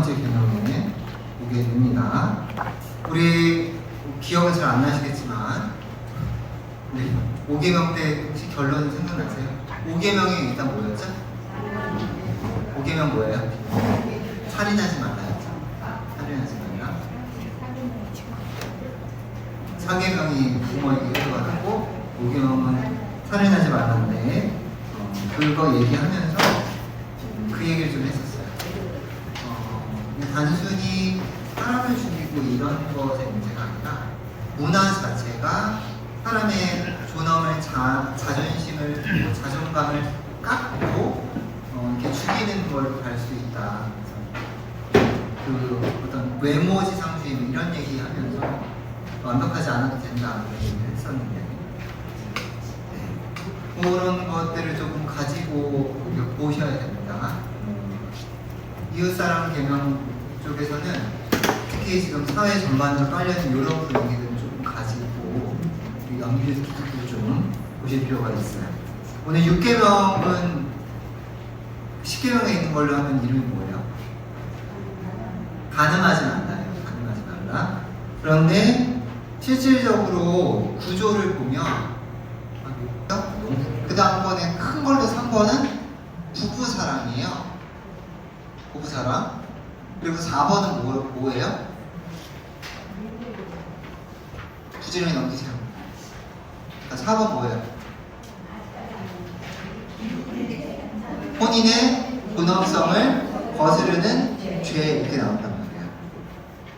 번째 개명에 오게 됩니다. 우리 기억은 잘 안 나시겠지만, 네, 5계명 때 혹시 결론 생각나세요? 5계명이 일단 뭐였죠? 5계명 뭐예요? 살인하지 말라였죠. 살인하지 말라. 4계명이 부모에게 해가지고 5계명은 살인하지 말라인데 그거 얘기하면서 그 얘기를 좀 했었어요. 단순히 사람을 죽이고 이런 것의 문제가 아니라 문화 자체가 사람의 존엄을, 자존심을, 자존감을 깎고 이렇게 죽이는 걸 갈 수 있다. 그 어떤 외모지상주의 이런 얘기하면서 완벽하지 않아도 된다 이런 얘기를 했었는데, 네. 그런 것들을 조금 가지고 보셔야 됩니다. 이웃사랑 개명 쪽에서는 특히 지금 사회 전반으로 깔려있는 이런 분위기들을 조금 가지고 연기를 좀 보실 필요가 있어요. 오늘 6계명은 10계명에 있는 걸로 하면 이름이 뭐예요? 가늠하지 말라예요. 가늠하지 말라. 그런데 실질적으로 구조를 보면 그 다음번에 큰 걸로 3번은 부부사랑이에요. 부부사랑. 그리고 4번은 뭐예요? 부지런히 넘기세요. 4번 뭐예요? 혼인의 존엄성을 거스르는 죄, 이렇게 나온단 말이에요.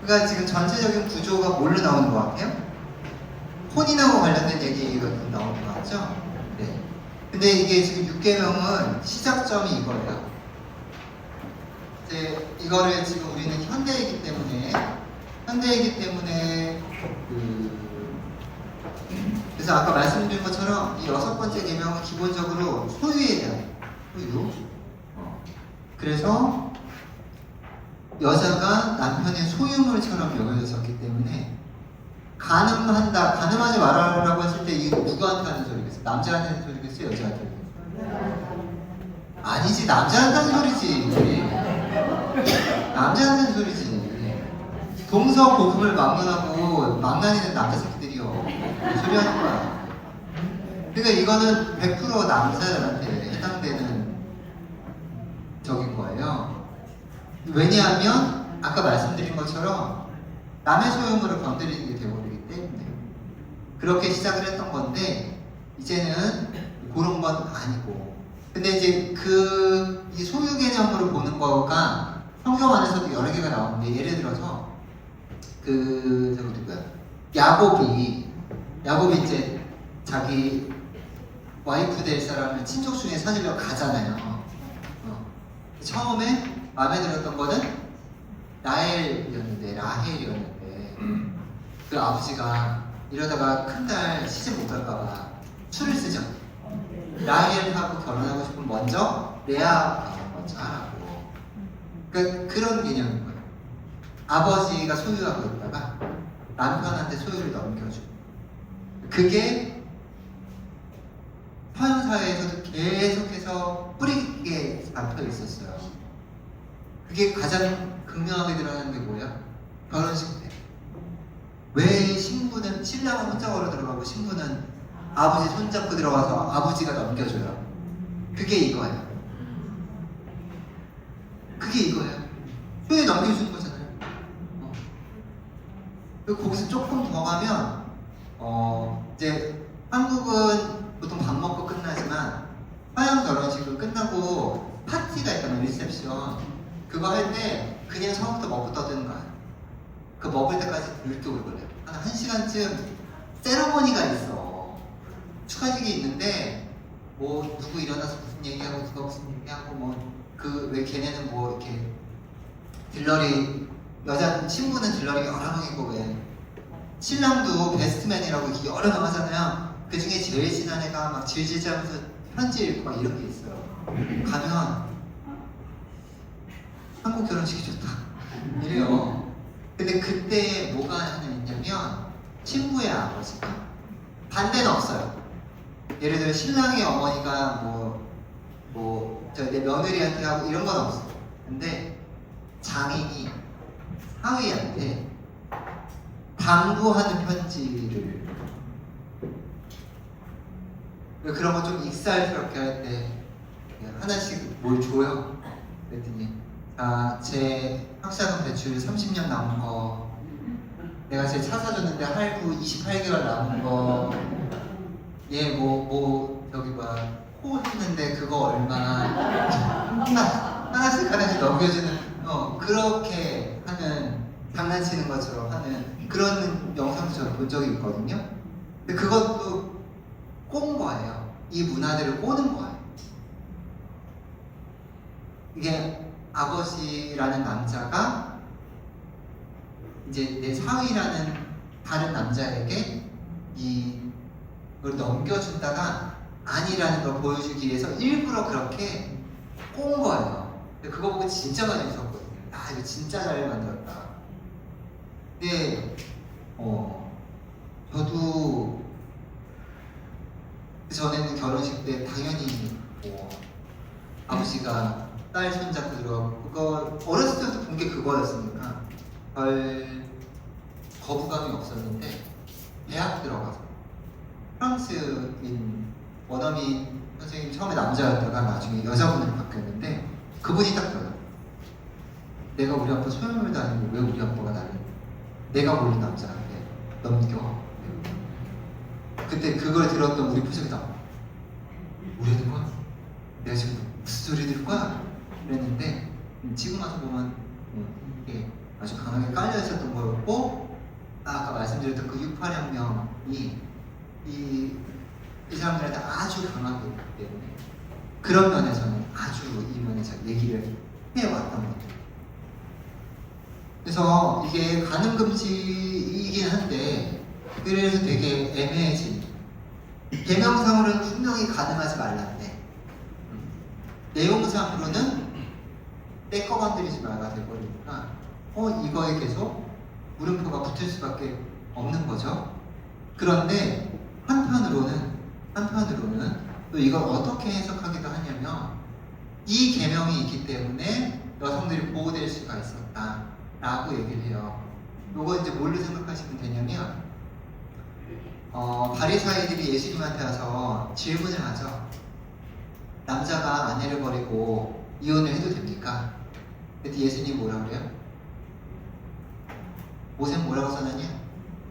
그러니까 지금 전체적인 구조가 뭘로 나오는 것 같아요? 혼인하고 관련된 얘기가 나오는 것 같죠? 네. 근데 이게 지금 6계명은 시작점이 이거예요. 이제 이거를 지금 우리는 현대이기 때문에 그래서 아까 말씀드린 것처럼 이 6번째 계명은 기본적으로 소유에 대한 소유. 그래서 여자가 남편의 소유물처럼 여겨졌기 때문에 가늠하지 말아라고 했을 때 이거 누구한테 하는 소리겠어요? 남자한테 하는 소리겠어요? 여자한테 하는 소리겠어요? 아니지, 남자한테 하는 소리지. 남자한테 하는 소리지. 동서고금을 막론하고 망나니는 남자 새끼들이요. 소리 하는 거야. 그러니까 이거는 100% 남자들한테 해당되는 적인 거예요. 왜냐하면 아까 말씀드린 것처럼 남의 소유물을 건드리는 게 되어버리기 때문에 그렇게 시작을 했던 건데, 이제는 그런 건 아니고. 근데 이제 이 소유 개념으로 보는 거가 성경 안에서도 여러 개가 나오는데, 예를 들어서 저거 누구야? 야곱이 이제 자기 와이프 될 사람을 친족 중에 사귀려 가잖아요. 처음에 마음에 들었던 거는 라헬이었는데 그 아버지가 이러다가 큰딸 시집 못 갈까봐 술을 쓰죠. 라헬하고 결혼하고 싶으면 먼저 레아가 먼저 하라고. 그러니까 그런 개념인 거예요. 아버지가 소유하고 있다가 남편한테 소유를 넘겨주고. 그게 서양사회에서도 계속해서 뿌리 깊게 잡혀 있었어요. 그게 가장 극명하게 드러나는 게 뭐야? 결혼식 때. 왜 신부는 신랑은 혼자 걸어 들어가고 신부는 아버지 손잡고 들어가서 아버지가 넘겨줘요? 그게 이거예요. 소유 넘겨주는 거잖아요. 그리고 거기서 조금 더 가면 이제 한국은 보통 밥 먹고 끝나지만 서양 결혼식은 끝나고 파티가 있다면 리셉션, 그거 할 때 그냥 처음부터 먹고 떠드는 거야. 그 먹을 때까지 이렇게 오래 걸려요. 한 1시간쯤 세러머니가 있어. 축하식이 있는데 뭐 누구 일어나서 무슨 얘기하고 누가 무슨 얘기하고 뭐 왜 걔네는 뭐 이렇게 들러리, 신부는 들러리가 여러 명이고 왜 신랑도 베스트맨이라고 이렇게 여러 명 하잖아요. 그 중에 제일 친한 애가 막 질질하면서 편지 읽고 막 이런 게 있어요. 가면 한국 결혼식이 좋다 이래요. 근데 그때 뭐가 하나 있냐면 신부의 아버지가, 반대는 없어요. 예를 들어 신랑의 어머니가 내 며느리한테 하고 이런 건 없어요. 근데 장인이 사위한테 당부하는 편지를 그런 거 좀 익살스럽게 할 때 하나씩 뭘 줘요. 그랬더니 제 학사금 대출 30년 남은 거, 내가 제 차 사줬는데 할부 28개월 남은 거, 얘 저기 코 했는데 그거 얼마, 하나씩 넘겨주는 그렇게 하는, 장난치는 것처럼 하는 그런 영상도 저는 본 적이 있거든요. 근데 그것도 꼰 거예요. 이 문화들을 꼬는 거예요. 이게 아버지라는 남자가 이제 내 사위라는 다른 남자에게 이걸 넘겨준다가 아니라는 걸 보여주기 위해서 일부러 그렇게 꼰 거예요. 근데 그거 보고 진짜 많이 웃었거든요. 이거 진짜 잘 만들었다. 근데 저도 그 전에는 결혼식 때 당연히 아버지가 딸 손잡고 들어가고, 그거 어렸을 때부터 본 게 그거였으니까 별 거부감이 없었는데, 대학 들어가서 프랑스인 원어민 선생님, 처음에 남자였다가 나중에 여자분으로 바뀌었는데, 그분이 딱 들어요. 내가 우리 아빠 소유물도 아니고 왜 우리 아빠가 나를 내가 모르는 남자한테 넘겨. 그때 그걸 들었던 우리 표정이 다 뭐라는 거야? 내가 지금 무슨 소리 들을 거야? 그랬는데 지금 와서 보면 이게 아주 강하게 깔려 있었던 거였고, 아까 말씀드렸던 그 68혁명이 이 사람들한테 아주 강하게 있기 때문에 그런 면에서는 아주 이 면에서 얘기를 해왔던 거죠. 그래서 이게 가늠금지이긴 한데, 그래서 되게 애매해진, 계명상으로는 분명히 가늠하지 말라는데 내용상으로는 떼꺼 건드리지 말라 돼버리니까 이거에 계속 물음표가 붙을 수밖에 없는 거죠. 그런데 한편으로는 또 이걸 어떻게 해석하기도 하냐면, 이 계명이 있기 때문에 여성들이 보호될 수가 있었다 라고 얘기를 해요. 요거 이제 뭘로 생각하시면 되냐면, 바리사이들이 예수님한테 와서 질문을 하죠. 남자가 아내를 버리고 이혼을 해도 됩니까? 그때 예수님이 뭐라 그래요? 모세 뭐라고 써놨냐?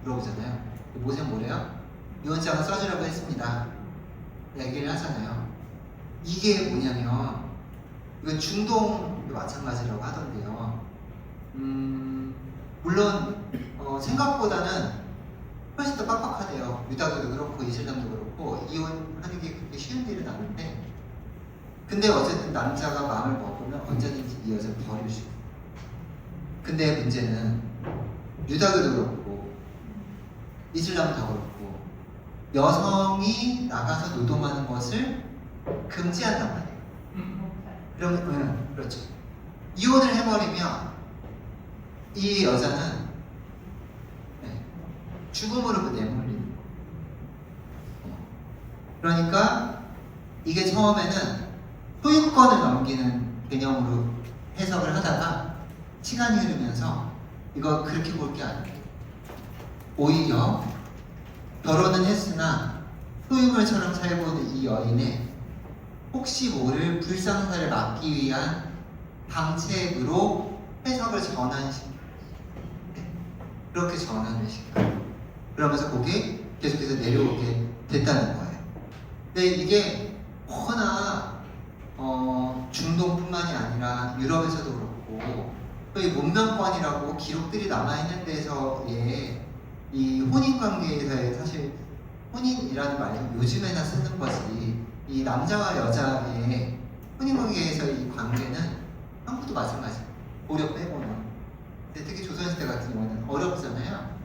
물어보잖아요. 모세 뭐래요? 이혼장을 써주라고 했습니다. 얘기를 하잖아요. 이게 뭐냐면, 이건 중동도 마찬가지라고 하던데요. 물론 생각보다는 훨씬 더 빡빡하대요. 유다교도 그렇고 이슬람도 그렇고 이혼하는 게 그렇게 쉬운 일은 아닌데, 근데 어쨌든 남자가 마음을 먹으면 언제든지 이 여자를 버릴 수 있어요. 근데 문제는 유다교도 그렇고 이슬람도 그렇고 여성이 나가서 노동하는 것을 금지한단 말이에요. 그러면 그렇죠. 이혼을 해버리면 이 여자는 죽음으로 내몰리는 거예요. 그러니까 이게 처음에는 소유권을 넘기는 개념으로 해석을 하다가 시간이 흐르면서 이거 그렇게 볼 게 아니에요. 오히려 결혼은 했으나 소유물처럼 살고 있는 이 여인의 혹시 모를 불상사를 막기 위한 방책으로 해석을 전환시켜요. 그렇게 전환을 시켜요. 그러면서 그게 계속해서 내려오게 됐다는 거예요. 근데 이게 워낙 중동뿐만이 아니라 유럽에서도 그렇고, 또 이 문명권이라고 기록들이 남아있는 데서의 이 혼인관계에서의, 사실 혼인이라는 말은 요즘에나 쓰는 거지, 이 남자와 여자의 혼인관계에서의 이 관계는 한국도 마찬가지예요. 고려 빼고는. 근데 특히 조선시대 같은 경우는 어렵잖아요.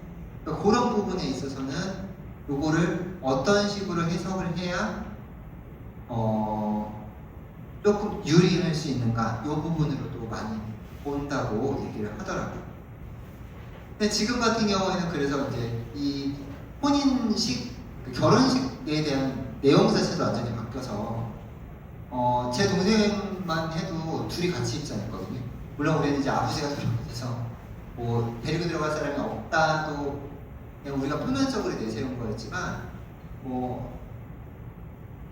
그러니까 그런 부분에 있어서는 요거를 어떤 식으로 해석을 해야 조금 유리할 수 있는가, 이 부분으로도 많이 본다고 얘기를 하더라고요. 근데 지금 같은 경우에는 그래서 이제 이 혼인식, 결혼식에 대한 내용 자체도 완전히 바뀌어서 제 동생만 해도 둘이 같이 입장했거든요. 물론 우리는 이제 아버지가 돌아가셔서 뭐 데리고 들어갈 사람이 없다도 그냥 우리가 표면적으로 내세운 거였지만 뭐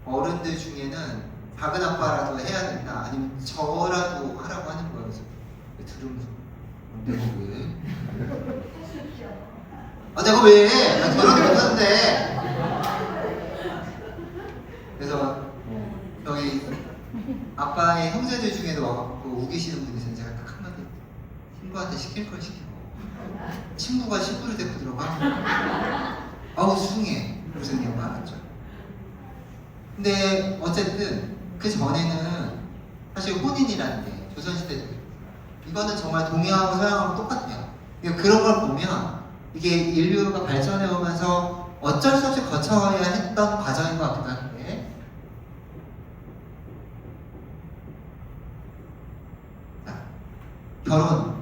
어른들 중에는 작은 아빠라도 해야 된다 아니면 저라도 하라고 하는 거예요. 그래서 들으면서 내가 왜? 내가 왜? 나 결혼도 못하는데. 그래서 저희 아빠의 형제들 중에도 와갖고 우기시는 분이 있어서 제가 딱 한마디 친구한테 시킬 걸 시키고 친구가 식구를 데리고 들어가 아우 수긍해 그래서 그냥 말았죠. 근데 어쨌든 그 전에는 사실 혼인이라는 게 조선시대 이거는 정말 동양하고 서양하고 똑같아요. 그런 걸 보면 이게 인류가 발전해 오면서 어쩔 수 없이 거쳐야 했던 과정인 것 같기도 한데 자, 결혼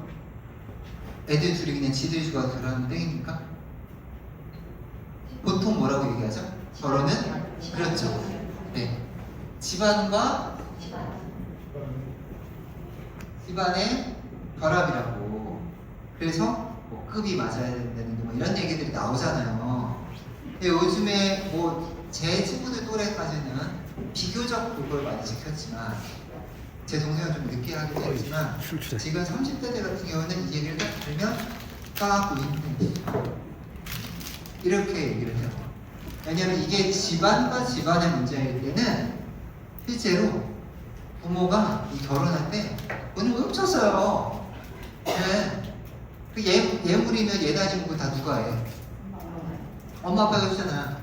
애들 둘이 그냥 지들 주가 결혼하는 땡입니까? 보통 뭐라고 얘기하죠? 결혼은? 그렇죠. 네. 집안과 집안의 결합이라고. 그래서 뭐 급이 맞아야 된다는 뭐 이런 얘기들이 나오잖아요. 근데 요즘에 뭐 제 친구들 또래까지는 비교적 그걸 많이 지켰지만 제 동생은 좀 늦게 하기도 했지만 지금 30대들 같은 경우는 이 얘기를 딱 들으면 까고 있는 이렇게 얘기를 해요. 왜냐하면 이게 집안과 집안의 문제일 때는 실제로 부모가 이 결혼할 때 돈을 훔쳤어요. 네. 그 예물이면 예다 주고 다 누가 해? 엄마 아빠가 해주잖아.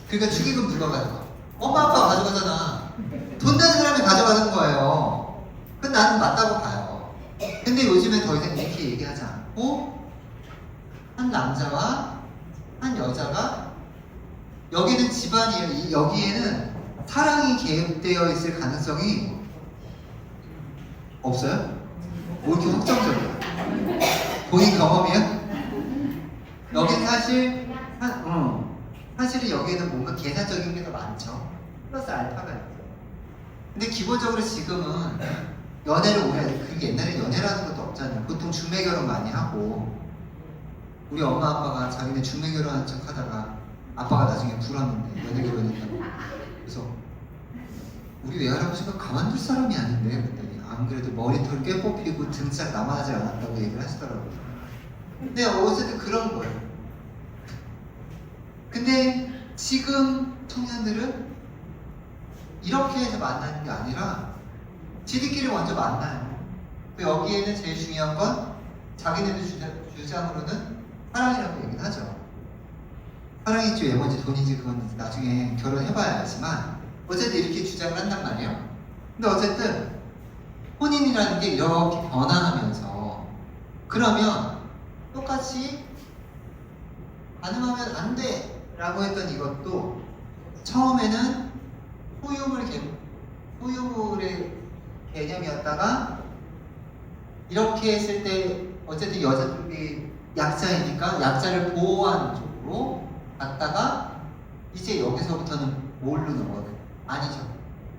그러니까 축의금 누가 가져가? 엄마 아빠가 가져가잖아. 돈 되는 사람이 가져가는 거예요. 그건 나는 맞다고 봐요. 근데 요즘엔 더 이상 이렇게 얘기하지 않고 한 남자와 한 여자가 여기는 집안이에요. 여기에는 사랑이 개입되어 있을 가능성이 없어요? 뭐 이렇게 확정적이야? 본인 경험이야? 여긴 사실 사실은 여기에는 뭔가 계산적인 게 더 많죠. 플러스 알파가 있죠. 근데 기본적으로 지금은 연애를 오래 하지. 그게 옛날에 연애라는 것도 없잖아요. 보통 중매 결혼 많이 하고 우리 엄마 아빠가 자기네 중매 결혼한 척 하다가 아빠가 나중에 불었는데 연애 결혼했다고. 그래서 우리 외할아버지가 가만둘 사람이 아닌데 그랬더니 안 그래도 머리털 꽤 뽑히고 등짝 남아나지 않았다고 얘기를 하시더라고요. 근데 어쨌든 그런 거예요. 근데 지금 청년들은 이렇게 해서 만나는 게 아니라 지들끼리 먼저 만나요. 여기에는 제일 중요한 건 자기네들 주장으로는 사랑이라고 얘기를 하죠. 사랑이지 왜 뭔지 돈인지 그건 나중에 결혼해봐야 알지만 어쨌든 이렇게 주장을 한단 말이에요. 근데 어쨌든 혼인이라는 게 이렇게 변화하면서 그러면 똑같이 가능하면 안 돼 라고 했던 이것도 처음에는 소유물의 개념이었다가 이렇게 했을 때 어쨌든 여자들이 약자이니까 약자를 보호하는 쪽으로 갔다가 이제 여기서부터는 뭘로 넘어가요? 아니죠.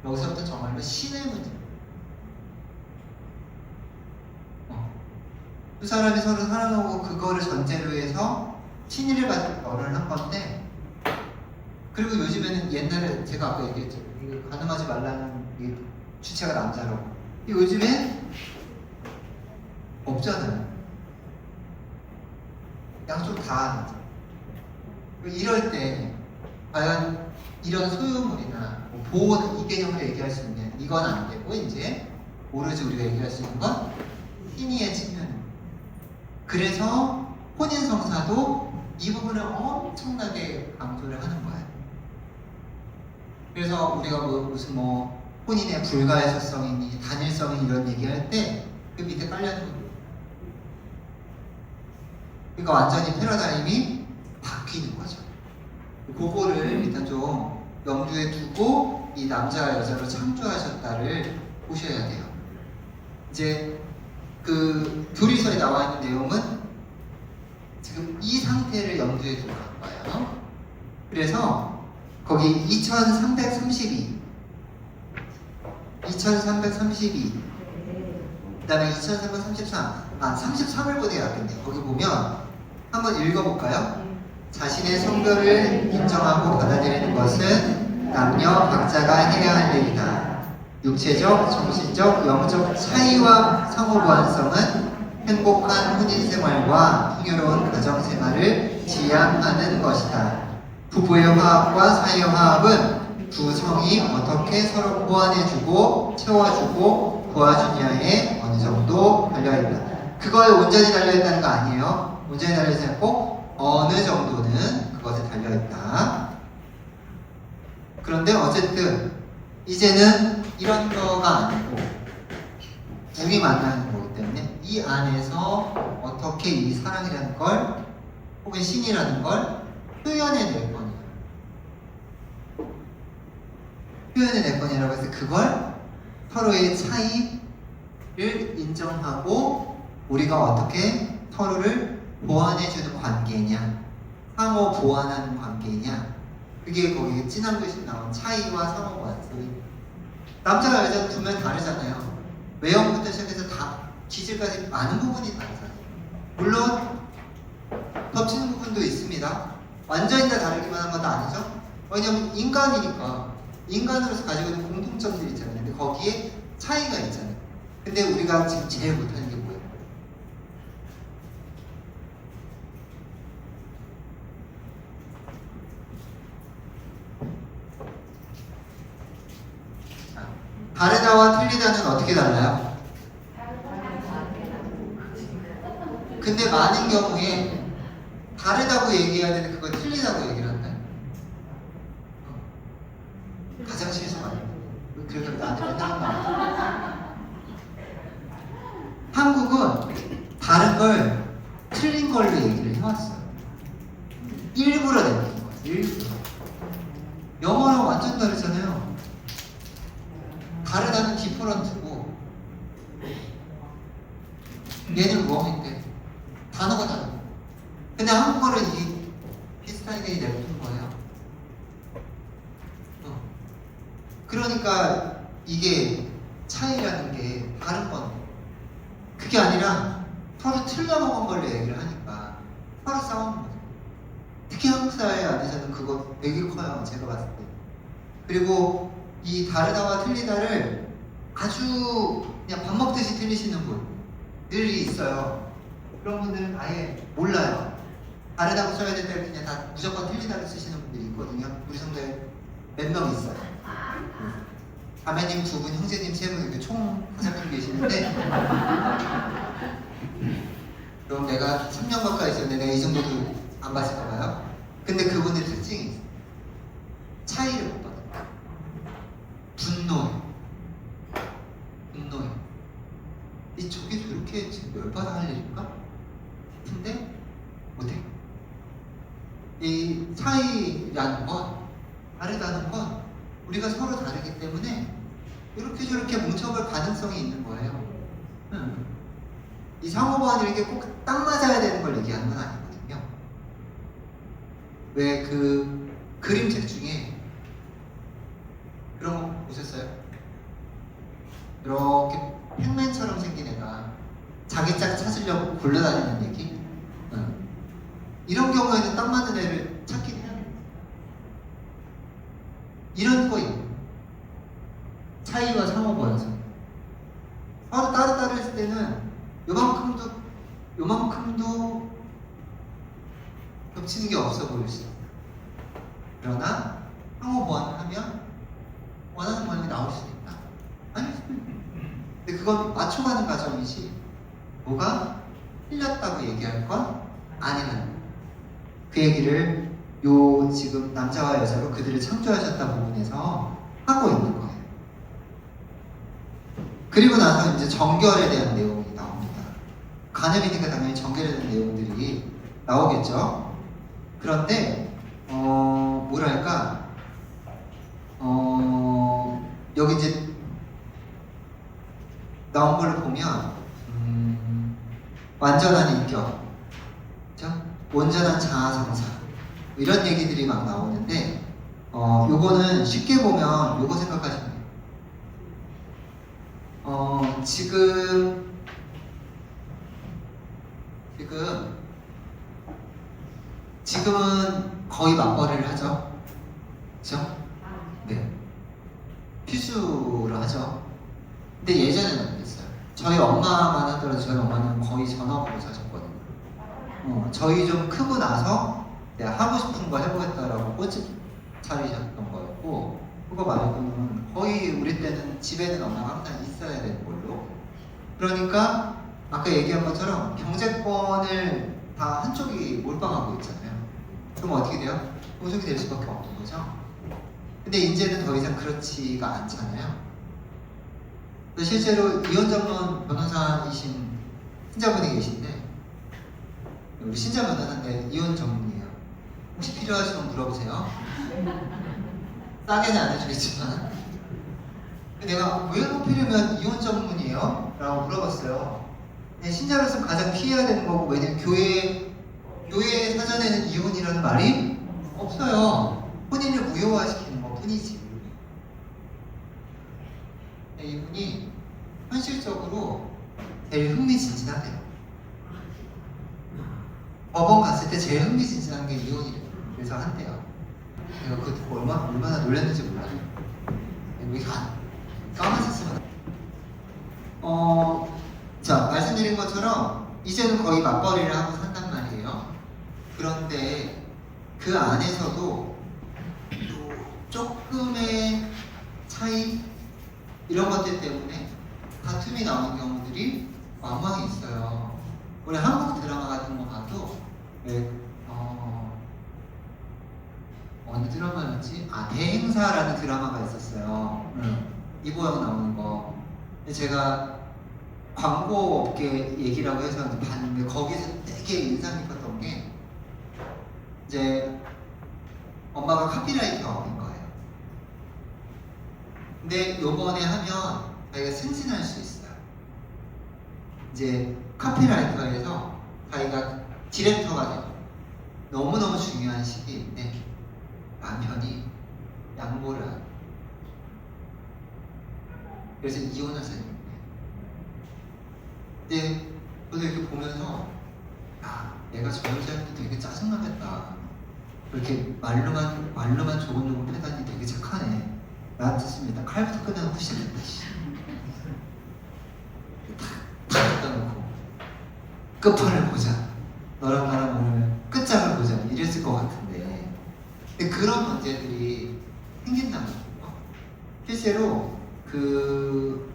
여기서부터 정말로 신의 문제. 두 사람이 서로 사랑하고 그거를 전제로 해서 신의를 가지고 결혼을 한 건데 그리고 요즘에는 옛날에 제가 아까 얘기했죠. 가늠하지 말라는 이 주체가 남자라고. 요즘엔 없잖아요. 양쪽 다 하죠. 이럴 때 과연 이런 소유물이나 뭐 보호는 이 개념으로 얘기할 수 있는 이건 안 되고 이제 오로지 우리가 얘기할 수 있는 건 신의의 측면입니다. 그래서 혼인성사도 이 부분을 엄청나게 강조를 하는 거예요. 그래서 우리가 무슨 혼인의 불가해서성이니 단일성이 이런 얘기할 때 그 밑에 깔려있는 거예요. 그러니까 완전히 패러다임이 바뀌는 거죠. 그거를 일단 좀 염두에 두고 이 남자와 여자로 창조하셨다를 보셔야 돼요. 이제 그 교리서에 나와 있는 내용은 지금 이 상태를 염두에 두고 간 거예요. 그래서 거기 2332 다음에 2333, 33을 보내야 겠네요. 거기 보면 한번 읽어볼까요? 자신의 성별을 인정하고 받아들이는 것은 남녀 각자가 해야 할 일이다. 육체적, 정신적, 영적 차이와 상호보완성은 행복한 혼인생활과 풍요로운 가정생활을 지향하는 것이다. 부부의 화합과 사이의 화합은 두 성이 어떻게 서로 보완해주고 채워주고 도와주냐에 어느 정도 달려있다. 그거에 온전히 달려있다는 거 아니에요. 온전히 달려있지 않고 어느 정도는 그것에 달려있다. 그런데 어쨌든 이제는 이런 거가 아니고 둘이 만나는 거기 때문에 이 안에서 어떻게 이 사랑이라는 걸 혹은 신이라는 걸 표현해낼 거냐, 표현해낼 거냐라고 해서 그걸 서로의 차이를 인정하고 우리가 어떻게 서로를 보완해주는 관계냐, 상호 보완하는 관계냐, 그게 거기에 진한 글씨 나온 차이와 상호 보완성이. 남자와 여자는 두면 다르잖아요. 외형부터 시작해서 다 기질까지 많은 부분이 다르잖아요. 물론 겹치는 부분도 있습니다. 완전히 다 다르기만 한 건 아니죠. 왜냐하면 인간이니까 인간으로서 가지고 있는 공통점들이 있잖아요. 근데 거기에 차이가 있잖아요. 근데 우리가 지금 제일 못하는 게 뭐예요? 다르다와 틀리다는 어떻게 달라요? 근데 많은 경우에 다르다고 얘기해야 되는데 그걸 틀리다고 얘기를 한다. 가장 실수하는. 그래서 나한테 맨날 말. 한국은 다른 걸 틀린 걸로 얘기를 해왔어요. 일부러 내는 거예요. 일부러. 영어랑 완전 다르잖아요. 다르다는 디퍼런트고 얘는 웜인데 단어가 다르고. 근데 한국어는 이 비슷하니까 이 내뱉은 거예요. 그러니까 이게 차이라는 게 다른 건데 그게 아니라 서로 틀려먹은 걸로 얘기를 하니까 서로 싸우는 거죠. 특히 한국 사회 안에서는 그거 되게 커요. 제가 봤을 때. 그리고 이 다르다와 틀리다를 아주 그냥 밥 먹듯이 틀리시는 분들이 있어요. 그런 분들은 아예 몰라요. 다르다고 써야 될 때 그냥 다 무조건 틀리다고 쓰시는 분들이 있거든요. 우리 성도에 몇 명 있어요. 자매님 2분, 형제님 3분, 이렇게 총 5명 계시는데 그럼 내가 3년 가까이 있었는데 내가 이 정도도 안 봤을까봐요. 근데 그분의 특징이 있어요. 차이를 못 받아요. 분노해. 저게 저렇게 지금 열받아 할 일인가? 근데 못해. 이 차이라는 건, 다르다는 건 우리가 서로 다르기 때문에 이렇게 저렇게 뭉쳐볼 가능성이 있는 거예요. 이 상호보완이 이렇게 꼭 딱 맞아야 되는 걸 얘기하는 건 아니거든요. 왜 그 그림책 중에 그런 거 보셨어요? 이렇게 팩맨처럼 생긴 애가 자기 짝 찾으려고 굴러다니는 얘기? 이런 경우에는 딱 맞는 애를 찾긴 해야 돼요. 이런 거예요. 차이와 상호보완성. 서로 따로 했을 때는 요만큼도 겹치는 게 없어 보일 수 있어요. 그러나 상호보완을 하면 원하는 모양이 나올 수도 있다. 아니, 근데 그건 맞춰가는 과정이지 뭐가 틀렸다고 얘기할 건 아니라는 거예요. 그 얘기를 요 지금 남자와 여자로 그들을 창조하셨다 부분에서 하고 있는 거예요. 그리고 나서 이제 정결에 대한 내용이 나옵니다. 간음이니까 당연히 정결에 대한 내용들이 나오겠죠. 그런데 뭐랄까 여기 이제 나온 걸 보면 완전한 인격, 그렇죠? 온전한 자아성사 이런 얘기들이 막 나오는데 요거는 쉽게 보면 요거 생각하시면 돼요. 지금 지금은 거의 맞벌이를 하죠. 그렇죠? 네. 필수로 하죠. 근데 예전에는 안 됐어요. 저희 엄마만 하더라도 저희 엄마는 거의 전업으로 사셨거든요. 저희 좀 크고 나서 내가 하고 싶은 거 해보겠다라고 꼬집 차리셨던 거였고, 그거 말고는 거의 우리 때는 집에는 엄마가 항상 있어야 되는 걸로. 그러니까 아까 얘기한 것처럼 경제권을 다 한쪽이 몰빵하고 있잖아요. 그럼 어떻게 돼요? 보석이 될 수밖에 없는 거죠. 근데 이제는 더 이상 그렇지가 않잖아요. 실제로 이혼 전문 변호사이신 신자분이 계신데, 우리 신자 변호사인데 이혼 전문이에요. 혹시 필요하시면 물어보세요. 싸게는 안 해주겠지만. 내가 왜 하필이면 이혼 전문이에요? 라고 물어봤어요. 신자로서 가장 피해야 되는 거고, 왜냐면 교회 사전에는 이혼이라는 말이 없어요. 혼인을 무효화시키는 것 뿐이지. 이분이 현실적으로 제일 흥미진진하대요. 법원 갔을 때 제일 흥미진진한 게 이혼이래요. 그래서 한대요. 내가 그거 듣고 얼마나 놀랐는지 몰라요. 여기 까맣았으면. 자, 말씀드린 것처럼 이제는 거의 맞벌이를 하고 산단 말이에요. 그런데 그 안에서도 조금의 차이, 이런 것들 때문에 다툼이 나오는 경우들이 왕왕 있어요. 우리 한국 드라마 같은 거 봐도 어느 드라마였지? 대행사라는 드라마가 있었어요. 이보영 나오는 거. 근데 제가 광고업계 얘기라고 해서 봤는데 거기서 되게 인상 깊었던 게 이제 엄마가 카피라이터인 거예요. 근데 요번에 하면 자기가 승진할 수 있어요. 이제 카피라이터에서 자기가 디렉터가 돼요. 너무너무 중요한 시기인데 남편이 양보를 하고, 그래서 이혼을 했는데, 근데 저도 이렇게 보면서 내가 저 여자한테 되게 짜증나겠다. 그렇게 말로만 조곤조곤 패다니 되게 착하네. 나한테 씁니다. 칼부터 끝나는 후시겠다. 다 갖다 놓고 끝판을 보자. 너랑 나랑 오늘 끝장을 보자. 이랬을 것 같은데, 근데 그런 문제들이 생긴다는 거예요. 실제로 그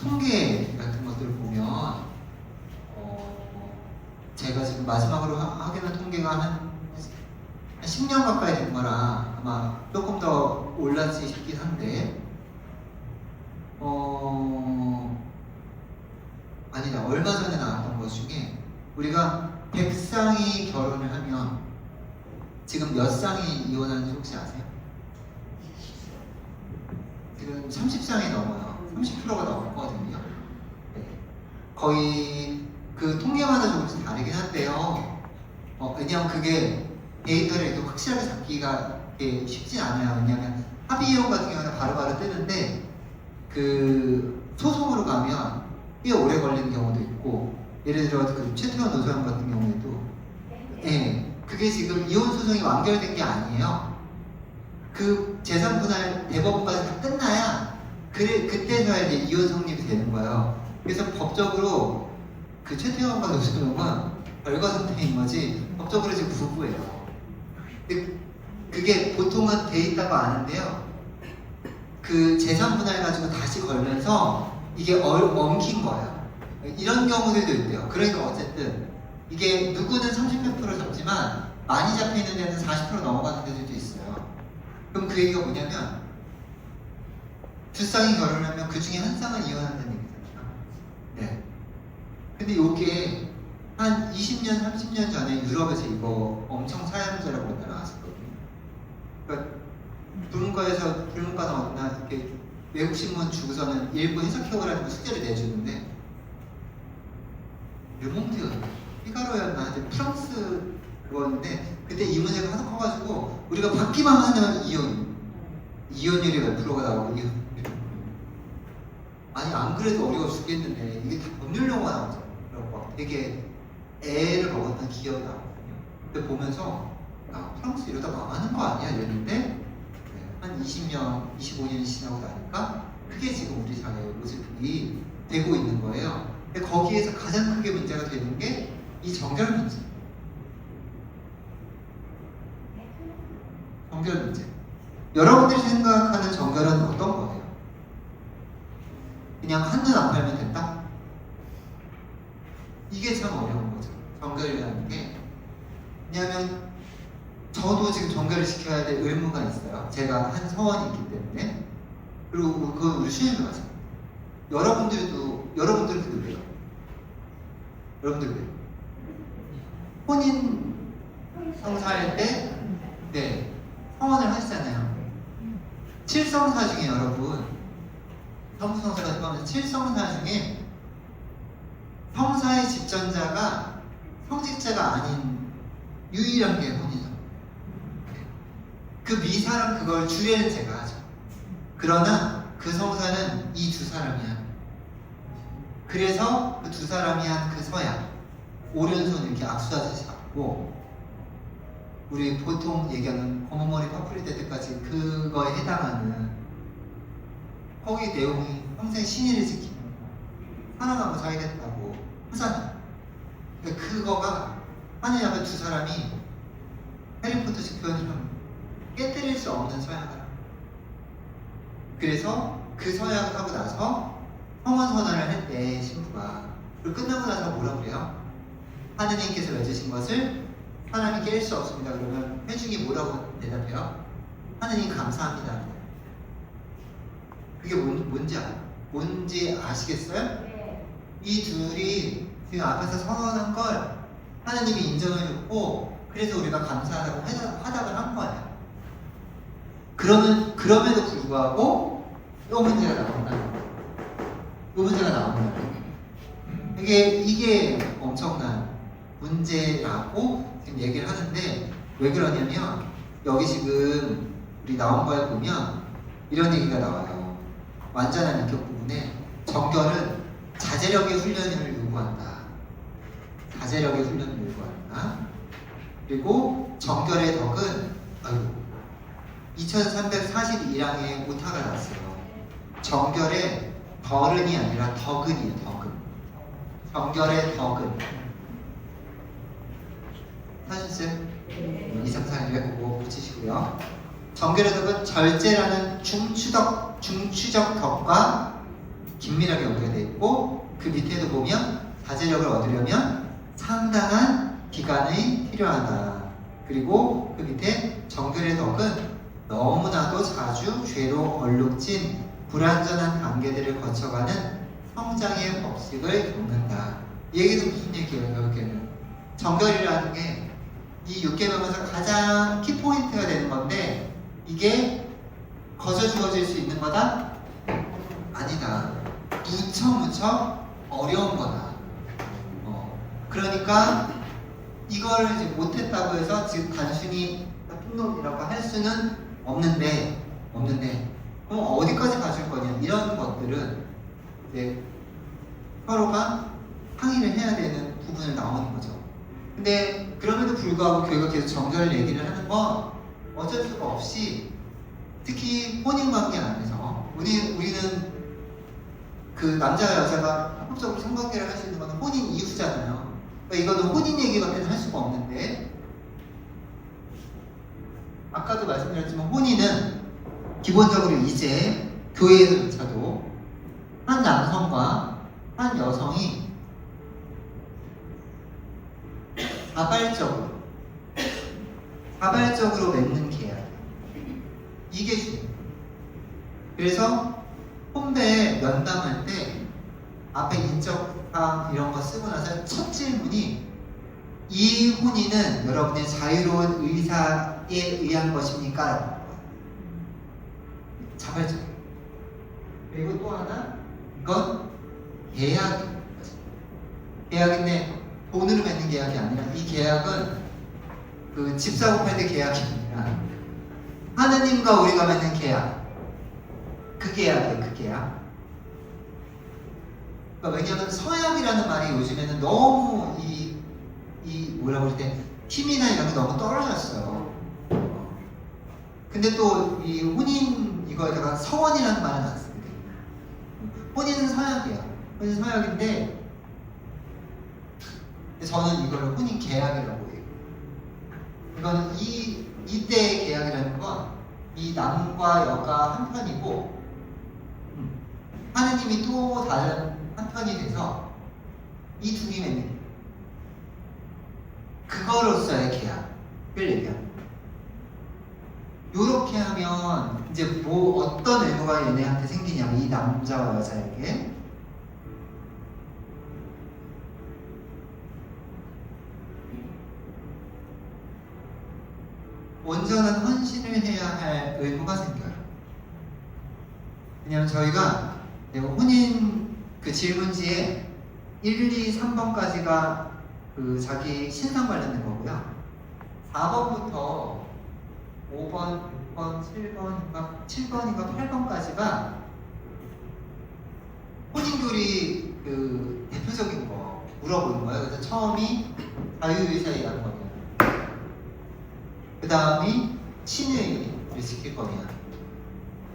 통계 같은 것들을 보면 제가 지금 마지막으로 확인한 통계가 한 10년 가까이 된 거라 아마 조금 더 올랐지 싶긴 한데, 아니다, 얼마 전에 나왔던 것 중에 우리가 100쌍이 결혼을 하면 지금 몇 쌍이 이혼하는지 혹시 아세요? 지금 30쌍이 넘어요. 30%가 넘거든요. 네. 거의 그 통계마다 조금씩 다르긴 한데요. 왜냐면 그게 데이터를 이렇게 확실하게 잡기가 쉽지 않아요. 왜냐면 합의이혼 같은 경우는 바로바로 뜨는데 그 소송으로 가면 꽤 오래 걸리는 경우도 있고, 예를 들어 그 최태원 노사연 같은 경우에도 그게 지금 이혼 소송이 완결된 게 아니에요. 그 재산 분할 대법원까지 다 끝나야 그때서야 이제 이혼 성립이 되는 거예요. 그래서 법적으로 그 최태원과 노사연은 결과선택인 거지 법적으로 지금 부부예요. 근데 그게 보통은 돼 있다고 아는데요. 그 재산 분할 가지고 다시 걸면서 이게 엉킨 거예요. 이런 경우들도 있대요. 그러니까 어쨌든 이게 누구는 30몇% 잡지만 많이 잡히는 데는 40% 넘어가는 데들도 있어요. 그럼 그 얘기가 뭐냐면 두 쌍이 결혼하면 그 중에 한 쌍은 이혼한다는 얘기잖아요. 네. 근데 이게 한 20년, 30년 전에 유럽에서 이거 엄청 사회 문제라고 맨날 나왔었거든요. 그러니까 불문과나 어디나 이렇게 외국 신문 주고서는 일부 해석해오라는 숙제를 내주는데, 르몽드였나? 피가로였나? 하여튼 프랑스 그거였는데, 그때 이 문제가 하도 커가지고 우리가 받기만 하면 이혼율이 몇 프로가 나오고 아니 안 그래도 어려워 죽겠는데 이게 다 법률 용어가 나오잖아요. 그래서 막 되게 애를 먹었던 기억이 나거든요. 근데 보면서 프랑스 이러다 망하는 거 아니야 이랬는데 한 20년, 25년이 지나고 나니까 그게 지금 우리 사회의 모습이 되고 있는 거예요. 근데 거기에서 가장 크게 문제가 되는 게 이 정결 문제. 정결 문제. 여러분들이 생각하는 정결은 어떤 거예요? 그냥 한눈 안 팔면 된다? 이게 참 어려운 거죠. 정결이라는 게. 왜냐하면 저도 지금 정결을 지켜야 될 의무가 있어요. 제가 한 서원이 있기 때문에. 그리고 그건 우리 신임도 마찬가지예요. 여러분들도 그래요. 여러분들 그래요. 혼인 성사할 때, 네, 서원을 하시잖아요. 칠성사 중에 여러분, 성수성사가 포함해서 칠성사 중에 성사의 집전자가 성직자가 아닌 유일한 게 혼이죠. 그 미사랑 그걸 주례는 제가 하죠. 그러나 그 성사는 이 두 사람이야. 그래서 그 두 사람이 한 그 서약, 오른손 이렇게 악수하듯이 잡고, 우리 보통 얘기하는 검은머리 파프리 될 때까지 그거에 해당하는 거기 내용이 평생 신의를 지키는 사랑하고 살겠다고 하잖아요. 그거가 하늘 앞에 두 사람이 해리포터식 표현을 하면 깨뜨릴 수 없는 서약을 합니다. 그래서 그 서약을 하고 나서 성원선언을 할 때 신부가 그리고 끝나고 나서 뭐라고 그래요? 하느님께서 맺으신 것을 사람이 깰 수 없습니다. 그러면 회중이 뭐라고 대답해요? 하느님 감사합니다. 그게 뭔지 아시겠어요? 네. 이 둘이 지금 앞에서 선언한 걸 하느님이 인정해줬고 그래서 우리가 감사하다고 화답을 한 거예요. 그럼에도 불구하고 이 문제가 나온다는 거예요. 이 문제가 나온다는 거예요. 이게 엄청난 문제라고 지금 얘기를 하는데 왜 그러냐면 여기 지금 우리 나온 거에 보면 이런 얘기가 나와요. 완전한 인격 부분에 정결은 자제력의 훈련을 요구한다. 자제력의 훈련을 요구한다. 그리고 정결의 덕은 2341항에 오타가 났어요. 정결의 덜은이 아니라 덕은이에요. 덕은. 정결의 덕은. 사실쌤 2, 3, 4, 1에 그거 붙이시고요. 정결의 덕은 절제라는 중추적 덕과 긴밀하게 연결되어 있고 그 밑에도 보면 자제력을 얻으려면 상당한 기간이 필요하다. 그리고 그 밑에 정결의 덕은 너무나도 자주 죄로 얼룩진 불완전한 단계들을 거쳐가는 성장의 법칙을 겪는다. 이 얘기는 무슨 얘기예요? 결국에는 정결이라는 게 이 6계명에서 가장 키포인트가 되는 건데 이게 거저 주어질 수 있는 거다? 아니다. 무척 어려운 거다. 그러니까 이걸 이제 못했다고 해서 지금 단순히 폭력이라고 할 수는 없는데 그럼 어디까지 가줄 거냐? 이런 것들은 이제 서로가 항의를 해야 되는 부분을 나오는 거죠. 근데 그럼에도 불구하고 교회가 계속 정결 얘기를 하는 건 어쩔 수가 없이 특히 혼인관계 안에서 우리는 그 남자와 여자가 합법적으로 성관계를 할 수 있는 건 혼인 이후잖아요. 그러니까 이거는 혼인 얘기밖에 할 수가 없는데 아까도 말씀드렸지만 혼인은 기본적으로 이제 교회에서조차도 한 남성과 한 여성이 자발적으로 맺는 계약. 이게 중요해요. 그래서 혼배에 면담할 때 앞에 인적사항 이런 거 쓰고 나서 첫 질문이 이 혼인은 여러분의 자유로운 의사에 의한 것입니까? 자발적이에요. 그리고 또 하나 이건 계약입니다. 계약인데 돈으로 맺는 계약이 아니라 이 계약은 그 집 사고 팔 때 계약이 아니라 하느님과 우리가 맺는 계약. 그 계약이에요. 그 계약. 그러니까 왜냐하면 서약이라는 말이 요즘에는 너무 이 뭐라고 할 때 힘이나 이런 게 너무 떨어졌어요. 근데 또 이 혼인 이거에다가 서원이라는 말은 안 씁니다. 혼인은 서약이야. 혼인 서약인데 저는 이걸 혼인 계약이라고 해요. 이거는 이때의 계약이라는 건 이 남과 여가 한 편이고 하느님이 또 다른 한 편이 돼서 이 둘이 맺는 그거로서의 계약을 얘기합니다. 요렇게 하면 이제 뭐 어떤 의무가 얘네한테 생기냐면 이 남자와 여자에게 온전한 헌신을 해야 할 의무가 생겨요. 왜냐면 저희가 혼인 그 질문지에 1, 2, 3번까지가 그 자기 신상 관련된 거고요. 4번부터 5번, 6번, 7번인가 8번까지가 혼인교리 그 대표적인 거 물어보는 거예요. 그래서 처음이 자유의사에 대한 거냐, 그 다음이 친의를 지킬 거냐,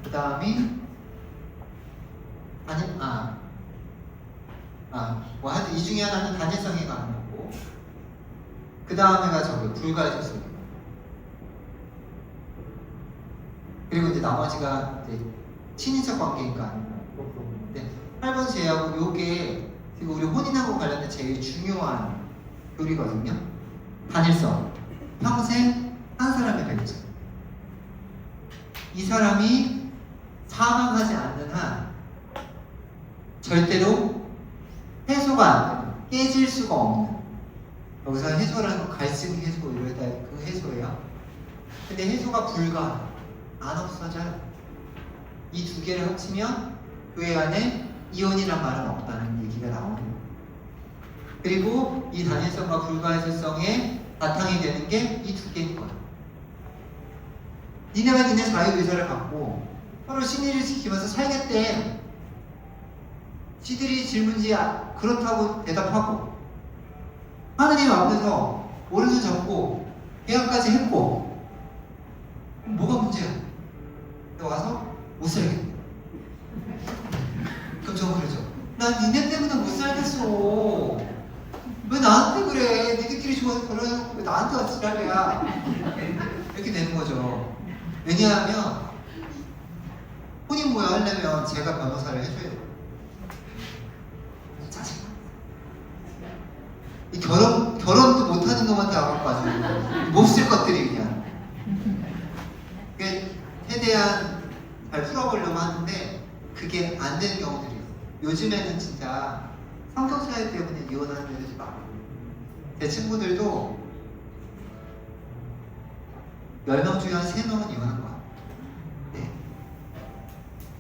그 다음이 뭐 하여튼 이 중에 하나는 단일성에 관한 거고, 그 다음에가 저기 불가의 소속. 그리고 이제 나머지가 이제 친인척 관계인가 아닌가. 근데 8번 제하고 요게 지금 우리 혼인하고 관련된 제일 중요한 교리거든요. 단일성. 평생 한 사람의 결정. 이 사람이 사망하지 않는 한 절대로 해소가 안 되는, 깨질 수가 없는. 여기서 해소라는 건 갈증 해소 이러다 그 해소예요. 근데 해소가 불가. 안 없어져요. 이 두 개를 합치면 교회 안에 이혼이란 말은 없다는 얘기가 나오는 거예요. 그리고 이 단일성과 불가해소성의 바탕이 되는 게 이 두 개인 거예요. 니네가 니네 자유의사를 갖고 서로 신의를 지키면서 살겠대. 지들이 질문지에 그렇다고 대답하고 하느님 앞에서 오른손 잡고 계약까지 했고 뭐가 문제야? 와서 못 살겠네. 그럼 저 그러죠. 난 니네 때문에 못 살겠어. 왜 나한테 그래? 니들끼리 좋아서 결혼해놓고 왜 나한테 와서 지랄이야? 이렇게 되는 거죠. 왜냐하면 혼인모양 하려면 제가 변호사를 해줘야 돼요. 짜증나. 이 결혼도 못하는 놈한테 와가지고 몹쓸 것들이 그냥. 최대한 잘 풀어보려고 하는데 그게 안 되는 경우들이 있어요. 요즘에는 진짜 성격 차이 때문에 이혼하는 애들이 많아요. 제 친구들도 10명 중에 한 3명은 이혼한 거야. 네.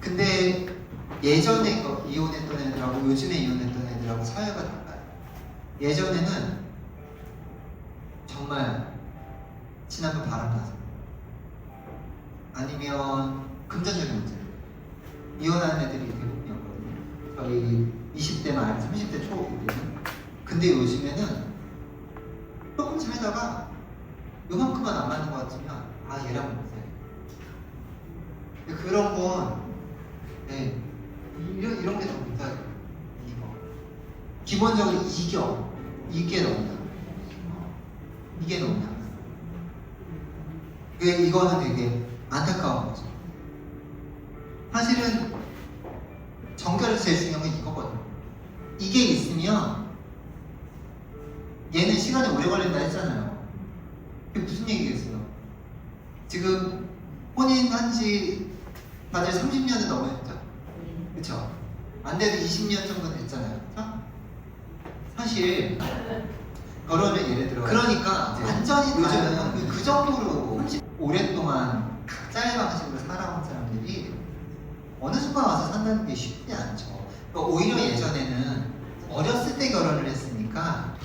근데 예전에 이혼했던 애들하고 요즘에 이혼했던 애들하고 사회가 달라요. 예전에는 정말 지난번 바람나서 아니면 금전적인 문제 이혼하는 애들이 대부분이었거든요. 저희 20대 말 30대 초 때는. 근데 요즘에는 조금 살다가 요만큼만 안 맞는 것 같으면 얘랑 못 살게. 그런 건 네, 이런 게 더 못하게. 이거 기본적으로 이게 너무나 이게 너무나 이거는 되게 안타까운 거죠. 사실은 정결에서 제일 중요한 건 이거거든요. 이게 있으면 얘는 시간이 오래 걸린다 했잖아요. 그게 무슨 얘기겠어요? 지금 혼인한 지 다들 30년은 넘었죠? 그쵸? 안 돼도 20년 정도 됐잖아요. 그쵸? 사실 결혼을 예를 들어 그러니까 완전히 요즘은 그 정도로 오랫동안 각자의 방식으로 살아온 사람들이 어느 순간 와서 산다는 게 쉽지 않죠. 그러니까 오히려 예전에는 어렸을 때 결혼을 했으니까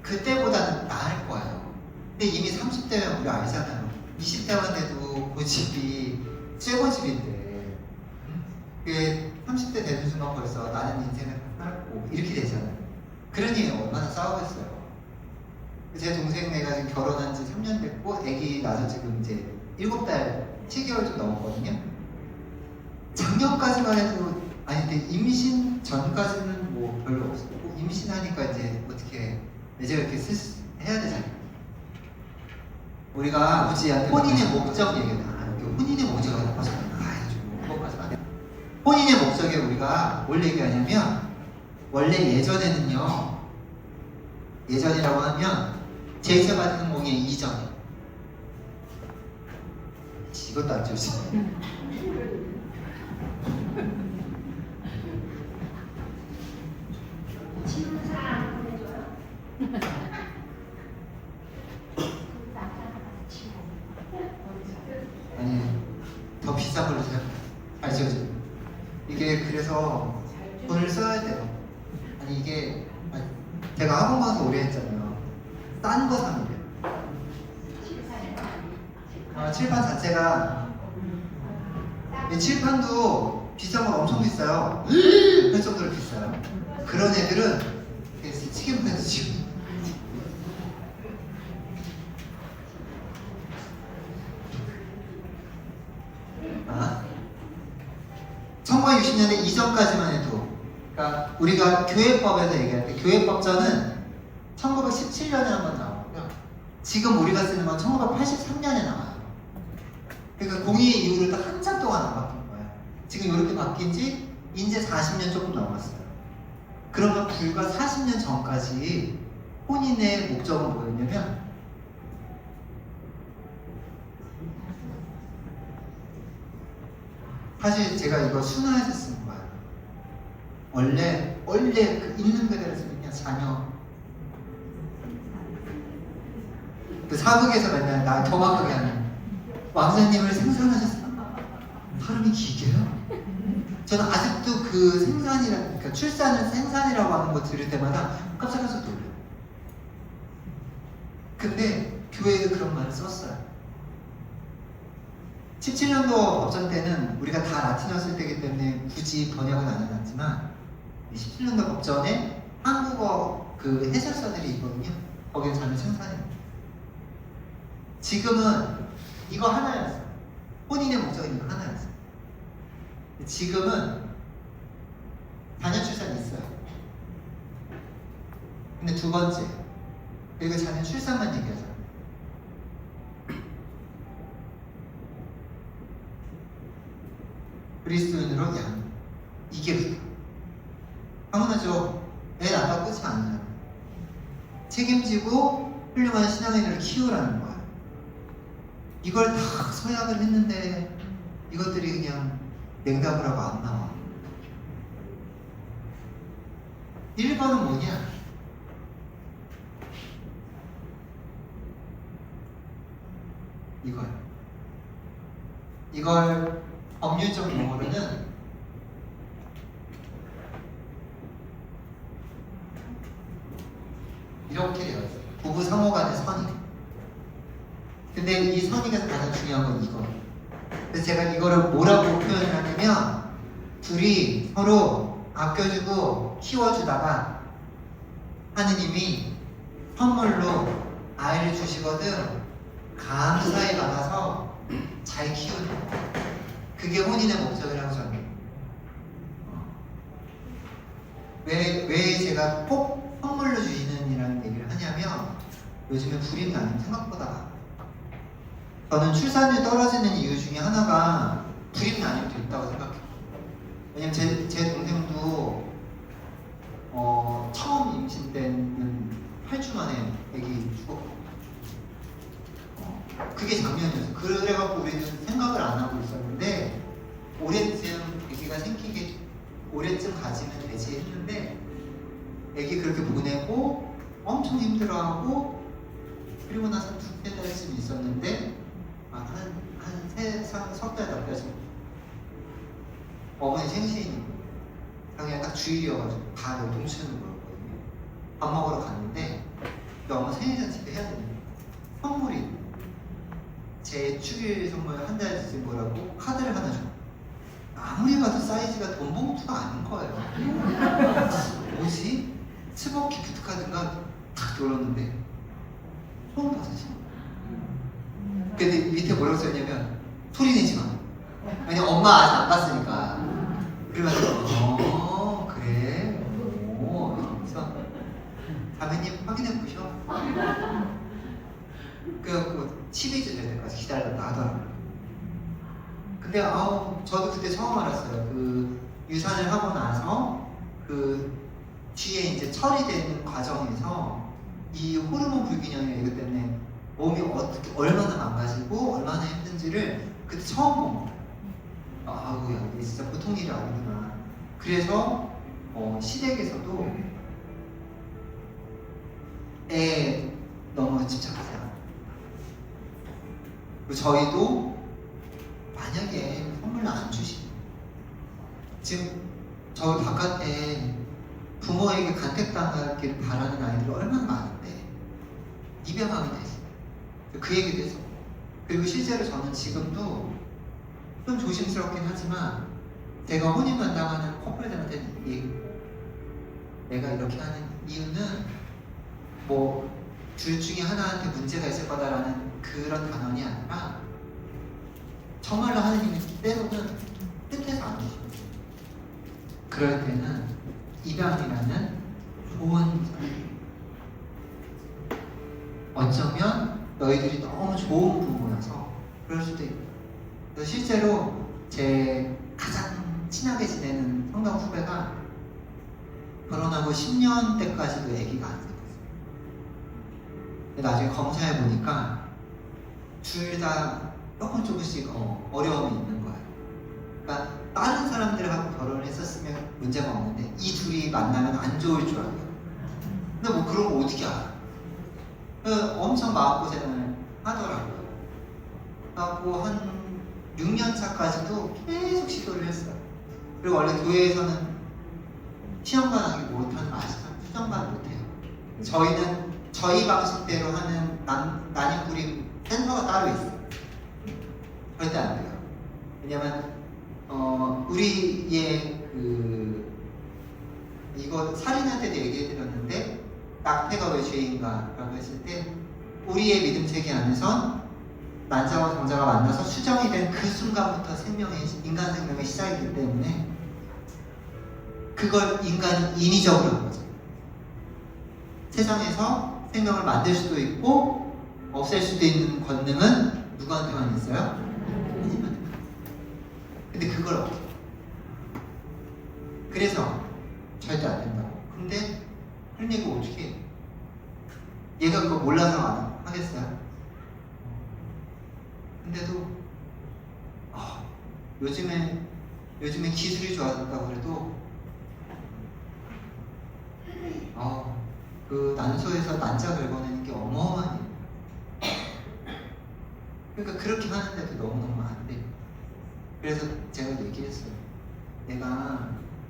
그때보다는 나을 거예요. 근데 이미 30대면 우리 알잖아요. 20대만 돼도 고집이 쇠고집인데 그게 30대 되는 순간 벌써 나는 인생을 살았고 이렇게 되잖아요. 그러니 얼마나 싸우겠어요. 제 동생네가 지금 결혼한 지 3년 됐고 아기 낳아서 지금 이제 7달 7개월 좀 넘었거든요. 작년까지만 해도 아니 근데 임신 전까지는 뭐 별로 없었고 임신하니까 이제 어떻게 내가 이렇게 해야 되잖아요. 우리가 혼인의 목적 얘기다. 혼인의 목적을 나빠서 혼인의 목적에 우리가 뭘 얘기하냐면 원래 예전이라고 하면 제사 받는 공의 이전에 이것도 안 좋지. 아니 더 비싼 걸로 잘 지어줘요. 이게 그래서 돈을 써야 돼요. 아니 이게 제가 학원 가서 오래 했잖아요. 싼 거 사면 돼요. 칠판 자체가 이 칠판도 비싼 건 엄청 비싸요. 할 정도로 비싸요. 그런 애들은 튀김판에서 지금 아 1960년대 이전까지만 해도 그러니까 우리가 교회법에서 얘기할 때 교회법전은 1917년에 한 번 나오고요. 지금 우리가 쓰는 건 1983년에 나와요. 그러니까 공의의 이후로 딱 한참 동안 안 바뀐 거예요. 지금 이렇게 바뀐 지 이제 40년 조금 넘었어요. 그러면 불과 40년 전까지 혼인의 목적은 뭐였냐면 사실 제가 이거 순화해서 쓴 거예요. 원래 그 있는 그대로 쓰면 그냥 자녀. 그 사극에서 맨날 나 경악하게 하는 왕자님을 생산하셨어. 발음이 기게요? 저는 아직도 그 그러니까 출산을 생산이라고 하는 거 들을 때마다 깜짝깜짝 놀라요. 근데 교회에 그런 말을 썼어요. 17년도 법전 때는 우리가 다 라틴어 쓸 때이기 때문에 굳이 번역은 안 해놨지만 17년도 법전에 한국어 그 해설서들이 있거든요. 거기에 자녀 생산해요. 지금은 이거 하나였어요. 혼인의 목적은 이거 하나였어요. 지금은 자녀 출산이 있어요. 근데 두 번째 그리고 자녀 출산만 얘기하잖아요. 그리스도인으로 양 이게 부터 당연하죠. 애 낳다가 끝이 아니잖아요. 책임지고 훌륭한 신앙인을 키우라는 거야. 이걸 다 서약을 했는데 이것들이 그냥 냉답을 하고 안 나와. 1번은 뭐냐? 이걸 법률적 용어로는 이렇게 되어 있어요. 부부 상호 간의 선의. 근데 이 선의가 가장 중요한 건 이거. 그래서 제가 이거를 뭐라고 표현을 하냐면 둘이 서로 아껴주고 키워주다가 하느님이 선물로 아이를 주시거든 감사히 받아서 잘 키우는 거. 그게 혼인의 목적이라고 저는. 왜 제가 꼭 선물로 주시는이라는 얘기를 하냐면 요즘에 불임 나는 생각보다 많아요. 저는 출산율 떨어지는 이유 중에 하나가 불임 난임도 있다고 생각해요. 왜냐면 제 동생도 처음 임신 때는 8주 만에 아기 죽었고 그게 작년이었어요. 그래갖고 우리는 생각을 안 하고 있었는데 올해쯤 아기가 생기게 올해쯤 가지면 되지 했는데 아기 그렇게 보내고 엄청 힘들어하고 그리고 나서 두세 달쯤 있었는데 석 달, 몇 달쯤 어머니 생신이 그냥 딱 주일이어가지고 다 동치는 거였거든요. 밥 먹으러 갔는데 엄마 생일잔치 때 해야 되는데 선물이 제 축일 선물 한 달 있을 거라고 카드를 하나 줘. 아무리 봐도 사이즈가 돈 봉투가 아닌 거예요. 뭐지? 스모키 기프트 카드인가 탁 열었는데 처음 봐서 지금. 근데 밑에 뭐라고 써있냐면 소리 내지 마. 왜냐면 엄마 아직 안 봤으니까. 그래가지고 그래. 그래서 자매님 확인해 보셔. 그래갖고 12주 될 때까지 기다렸다 하더라고요. 근데 저도 그때 처음 알았어요. 그 유산을 하고 나서 그 뒤에 이제 처리되는 과정에서 이 호르몬 불균형이나 이것 때문에 몸이 어떻게 얼마나 망가지고 얼마나 힘든지를 그때 처음 본 거예요. 아우 야 이게 진짜 보통 일이 아니구나. 그래서 시댁에서도 애 너무 집착하세요. 그리고 저희도 만약에 선물을 안 주시면 지금 저희 바깥에 부모에게 간택당하기를 바라는 아이들이 얼마나 많은데 입양하게 됐어요. 그 얘기도 했었고, 그리고 실제로 저는 지금도 좀 조심스럽긴 하지만 제가 혼인만당하는 커플들한테 내가 이렇게 하는 이유는 뭐 둘 중에 하나한테 문제가 있을 거다라는 그런 단언이 아니라 정말로 하느님이 때로는 뜻해서 안 주시고 그럴 때는 입양이라는 좋은 어쩌면 너희들이 너무 좋은 부모여서 그럴 수도 있고. 그래서 실제로 제 가장 친하게 지내는 성당 후배가 결혼하고 10년 때까지도 아기가 안 생겼어요. 근데 나중에 검사해 보니까 둘 다 조금씩 어려움이 있는 거예요. 그러니까 다른 사람들하고 결혼을 했었으면 문제가 없는데 이 둘이 만나면 안 좋을 줄 알아요. 근데 뭐 그런 거 어떻게 알아? 엄청 마음고생을 하더라고요. 그래갖고 한 6년 차까지도 계속 시도를 했어요. 그리고 원래 교회에서는 시험관 하기 못하는 아시죠? 수정관 못해요. 저희는 저희 방식대로 하는 난임 부림 센터가 따로 있어요. 절대 안 돼요. 왜냐면 우리의 이거 살인할 때도 얘기해드렸는데 낙태가 왜 죄인가 라고 했을 때 우리의 믿음 체계 안에선 난자와 정자가 만나서 수정이 된 그 순간부터 인간 생명의 시작이기 때문에 그걸 인간이 인위적으로 한 거죠. 세상에서 생명을 만들 수도 있고 없앨 수도 있는 권능은 누구한테만 있어요? 하나님한테. 근데 그걸 어떻게? 그래서 절대 안 된다고. 근데 하나님이 어떻게 해? 얘가 그거 몰라서 안 하겠어요? 근데도 요즘에 기술이 좋아졌다고 그래도 그 난소에서 난자 긁어내는 게 어마어마한 일. 그러니까 그렇게 하는데도 너무너무 안 돼. 그래서 제가 얘기했어요.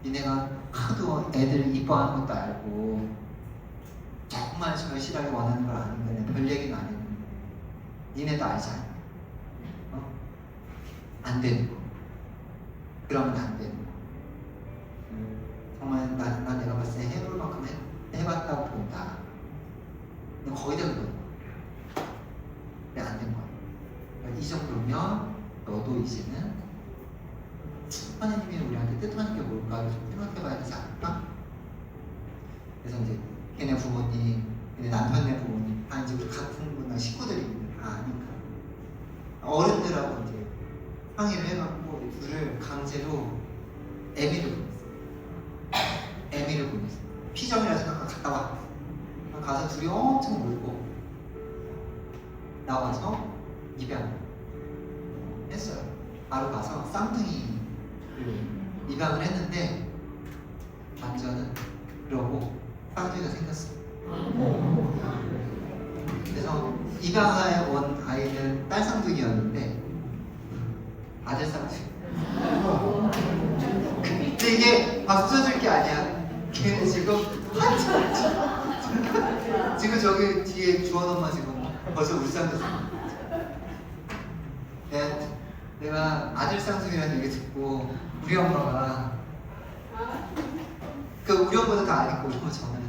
니네가 하도 애들 이뻐하는 것도 알고 정말 절실하게 원하는 걸 아는데 별 얘기는 안 했는데 니네도 알잖아. 안 되는 거. 그러면 안 되는 거. 정말 나 내가 봤을 때 해볼 만큼 해봤다고 본다. 근데 거의 다 그런 거야. 근데 안 된 거야. 그러니까 이 정도면 너도 이제는 하나님이 우리한테 뜻하는 게 뭘까를 좀 생각해봐야 되지 않을까? 그래서 이제 걔네 부모님, 걔네 남편네 부모님 다 이제 우리 같은 분과 식구들이 다 아니까 어른들하고 이제 상의를 해갖고 둘을 강제로 애미를 보냈어요. 애미를 보냈어요. 피정이라 생각하고 갔다 와. 가서 둘이 엄청 울고 나와서 입양 했어요. 바로 가서 쌍둥이 입양을 했는데 남자는 그러고 쌍둥이가 생겼어요. 그래서 입양해 온 아이는 딸 쌍둥이였는데 아들 쌍둥이. 근데 이게 박수 쳐줄 게 아니야. 걔는 지금 한참 지금 저기 뒤에 주원 엄마 지금 벌써 울상됐어. 내가 아들 쌍둥이라는 얘기 듣고 우리 엄마가 우리 엄마도 다 아니까 우리 엄마 전화해.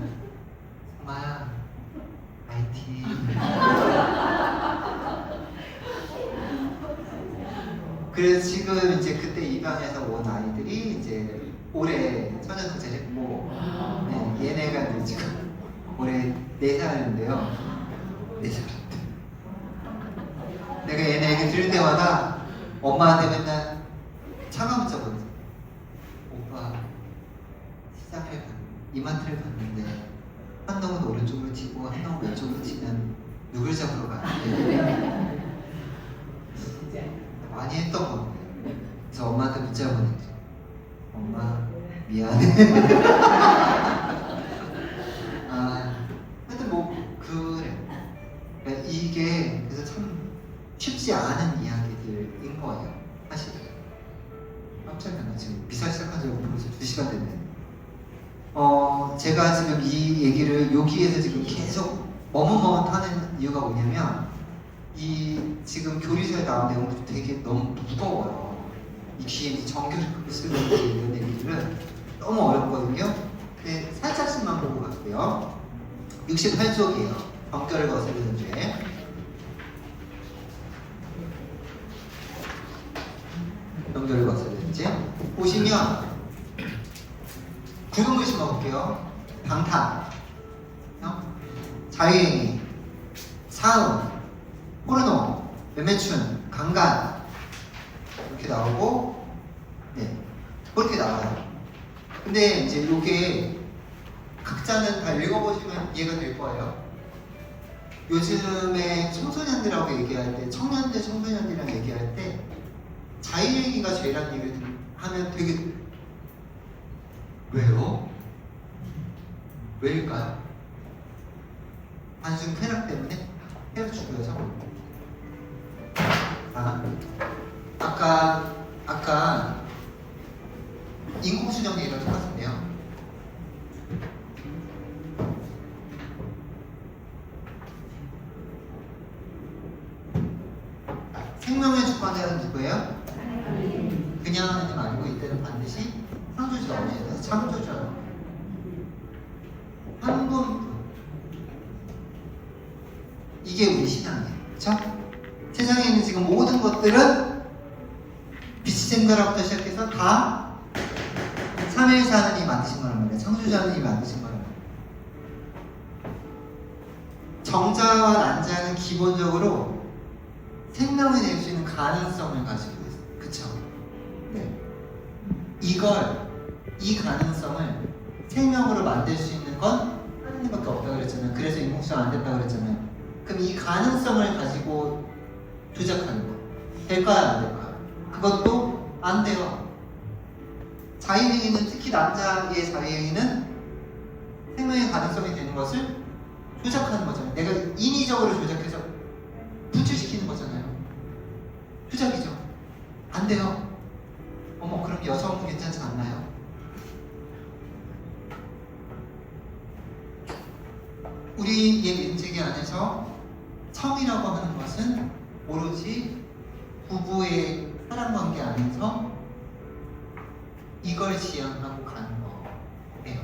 엄마야 파이팅. 그래서 지금 이제 그때 입양해서 온 아이들이 이제 올해 천연동체를 했고, 네, 얘네가 이제 지금 올해 4살인데요. 4살. 내가 얘네 얘기 들을 때마다 엄마한테 맨날 차가 문자 보냈어. 오빠, 이마트를 갔는데 한 놈은 오른쪽으로 튀고 한 놈은 왼쪽으로 튀면 누굴 잡으러 가는데 많이 했던 건데. 그래서 엄마한테 문자 보냈죠. 엄마 미안해. 하여튼 뭐 그래. 그러니까 이게 그래서 참 쉽지 않은 이야기들인 거예요. 사실. 깜짝 놀랐네. 지금 미사 시작한 지 벌써 2시간 됐네. 제가 지금 이 얘기를 여기에서 지금 계속 머뭇머뭇하는 이유가 뭐냐면 지금 교리서에 나온 내용들이 되게 너무 무거워요. 이 뒤에 정교를 쓰는 이런 얘기들은 너무 어렵거든요. 근데 살짝씩만 보고 갈게요. 68쪽이에요. 정교를 거스르는 죄. 정교를 거스르는 죄. 보시면 구분 글씨만 볼게요. 방탕, 자유행위, 사음, 포르노, 매매춘, 강간 이렇게 나오고, 네, 그렇게 나와요. 근데 이제 이게 각자는 다 읽어보시면 이해가 될 거예요. 요즘에 청소년들하고 얘기할 때, 청년들, 청소년들이랑 얘기할 때 자유행위가 죄라는 얘기를 하면 되게 왜요? 왜일까요? 단순 쾌락 때문에? 쾌락 죽여서? 아까 인공수정 얘기랑 똑같은데요. 생명의 주관자는 누구예요? 그냥 하나님 아니고 이때는 반드시 창조주가 어디에서 창조주예요. 한 분. 이게 우리 신앙이에요. 그렇죠? 세상에 있는 지금 모든 것들은 빛이 된 거라부터 시작해서 다 삼위일체 하나님이 만드신 거란 말이에요. 창조주 하나님이 만드신 거란 말이에요. 정자와 난자는 기본적으로 생명이 될 수 있는 가능성을 가지고 있어요. 그쵸? 네. 이 가능성을 생명으로 만들 수 있는 건 하나님밖에 없다고 그랬잖아요. 그래서 인공수정 안 된다고 그랬잖아요. 그럼 이 가능성을 가지고 조작하는 거 될까요? 안 될까요? 그것도 안 돼요. 자유행위는, 특히 남자의 자유행위는 생명의 가능성이 되는 것을 조작하는 거잖아요. 내가 인위적으로 조작해서 분출시키는 거잖아요. 조작이죠. 안 돼요. 어머, 그럼 여성은 괜찮지 않나요? 우리의 민재기 안에서 성이라고 하는 것은 오로지 부부의 사랑관계 안에서 이걸 지향하고 가는 거예요.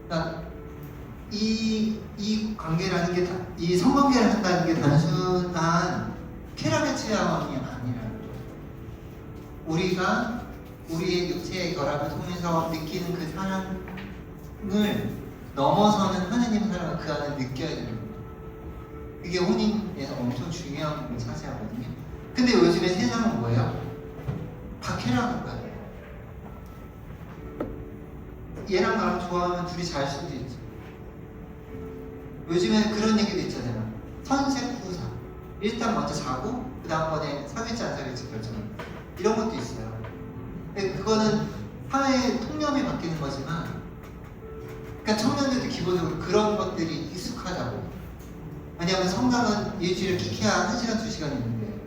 그러니까 이 관계라는 게, 이 성관계를 한다는 게 단순한 쾌락의 체험이 아니라는 거죠. 우리가 우리의 육체의 결합을 통해서 느끼는 그 사랑을 넘어서는 하느님 사랑을 그 안에 느껴야 되는 거예요. 그게 혼인에서 엄청 중요한 부분을 차지하거든요. 근데 요즘에 세상은 뭐예요? 다 쾌락한 거예요. 얘랑 나랑 좋아하면 둘이 잘 수도 있죠. 요즘에 그런 얘기도 있잖아요. 선색후사. 일단 먼저 자고 그 다음번에 사귈지 안 사귈지 결정합니다. 이런 것도 있어요. 근데 그거는 사회의 통념이 바뀌는 거지만, 그러니까 청년들도 기본적으로 그런 것들이 익숙하다고. 왜냐하면 성당은 일주일에 기케야 1시간, 2시간 있는데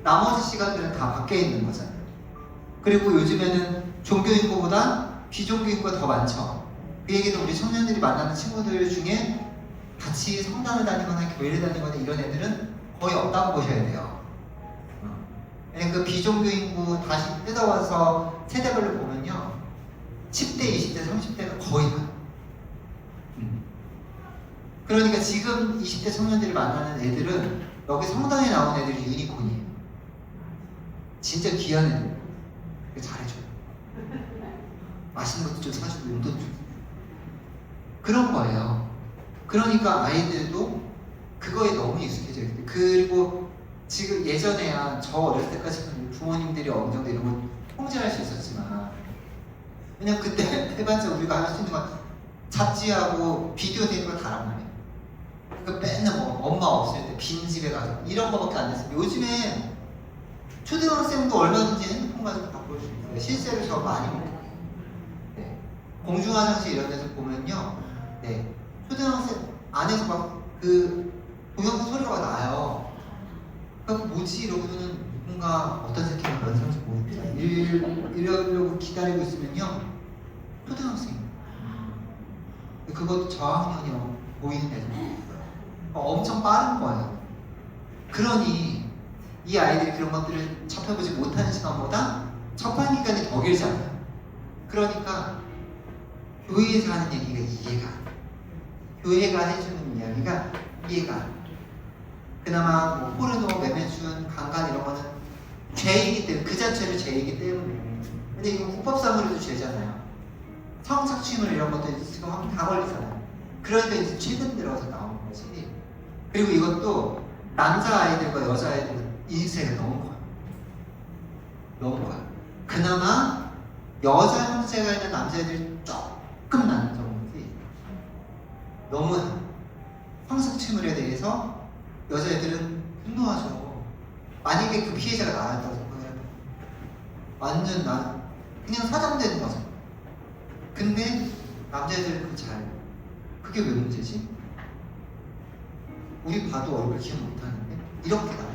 나머지 시간들은 다 밖에 있는 거잖아요. 그리고 요즘에는 종교 인구보다 비종교 인구가 더 많죠. 그 얘기는 우리 청년들이 만나는 친구들 중에 같이 성당을 다니거나 교회를 다니거나 이런 애들은 거의 없다고 보셔야 돼요. 그 비종교 인구 다시 뜯어와서 세대별로 보면요, 10대, 20대, 30대가 거의 다. 그러니까 지금 20대 청년들이 만나는 애들은 여기 성당에 나온 애들이 유니콘이에요. 진짜 귀한 애들 잘해줘요. 맛있는 것도 좀 사주고 용돈 주고 그런 거예요. 그러니까 아이들도 그거에 너무 익숙해져 있대. 그리고 지금 예전에야 저 어렸을 때까지는 부모님들이 어느 정도 이런 걸 통제할 수 있었지만 왜냐면 그때 해봤자 우리가 할 수 있는 건 잡지하고 비디오 되는 거 다란 말이에요. 그러니까 맨날 뭐 엄마 없을 때 빈집에 가서 이런 거밖에 안 됐어요. 요즘엔 초등학생도 얼마든지 핸드폰 가지고 다 볼 수 있어요. 실제로 저 많이 먹어요. 네. 공중화장실 이런 데서 보면요, 네. 초등학생 안에서 막 그 동영상 소리가 막 나요. 그러니까 뭐지 이러고는 누군가 어떤 새끼가 그런 사람이 모입니다. 이러려고 기다리고 있으면요, 초등학생. 그것도 저학년이 보이는 애들 있어요. 엄청 빠른 거예요. 그러니 이 아이들이 그런 것들을 접해보지 못하는 시간보다 접한 기간이 더 길잖아요. 그러니까 교회에서 하는 얘기가 이해가 안 돼요. 교회가 해주는 이야기가 이해가 안 돼요. 그나마 뭐 포르노, 매매춘, 강간 이런 거는 죄이기 때문에 그 자체로 죄이기 때문에 근데 이거 국법상으로도 죄잖아요. 성착취물 이런 것도 지금 다 걸리잖아요. 그러니까 이제 최근 들어서 나오는 거지. 그리고 이것도 남자아이들과 여자아이들 인생이 너무 커요. 너무 커요. 그나마 여자 형제가 있는 남자애들이 조금 나는 정도지. 너무 성착취물에 대해서 여자애들은 분노하죠. 만약에 그 피해자가 나였다고 생각해봐. 완전 그냥 사장되는 거죠. 근데 남자애들은 그게 왜 문제지? 우리 봐도 얼굴 기억 못하는데 이렇게 나와요.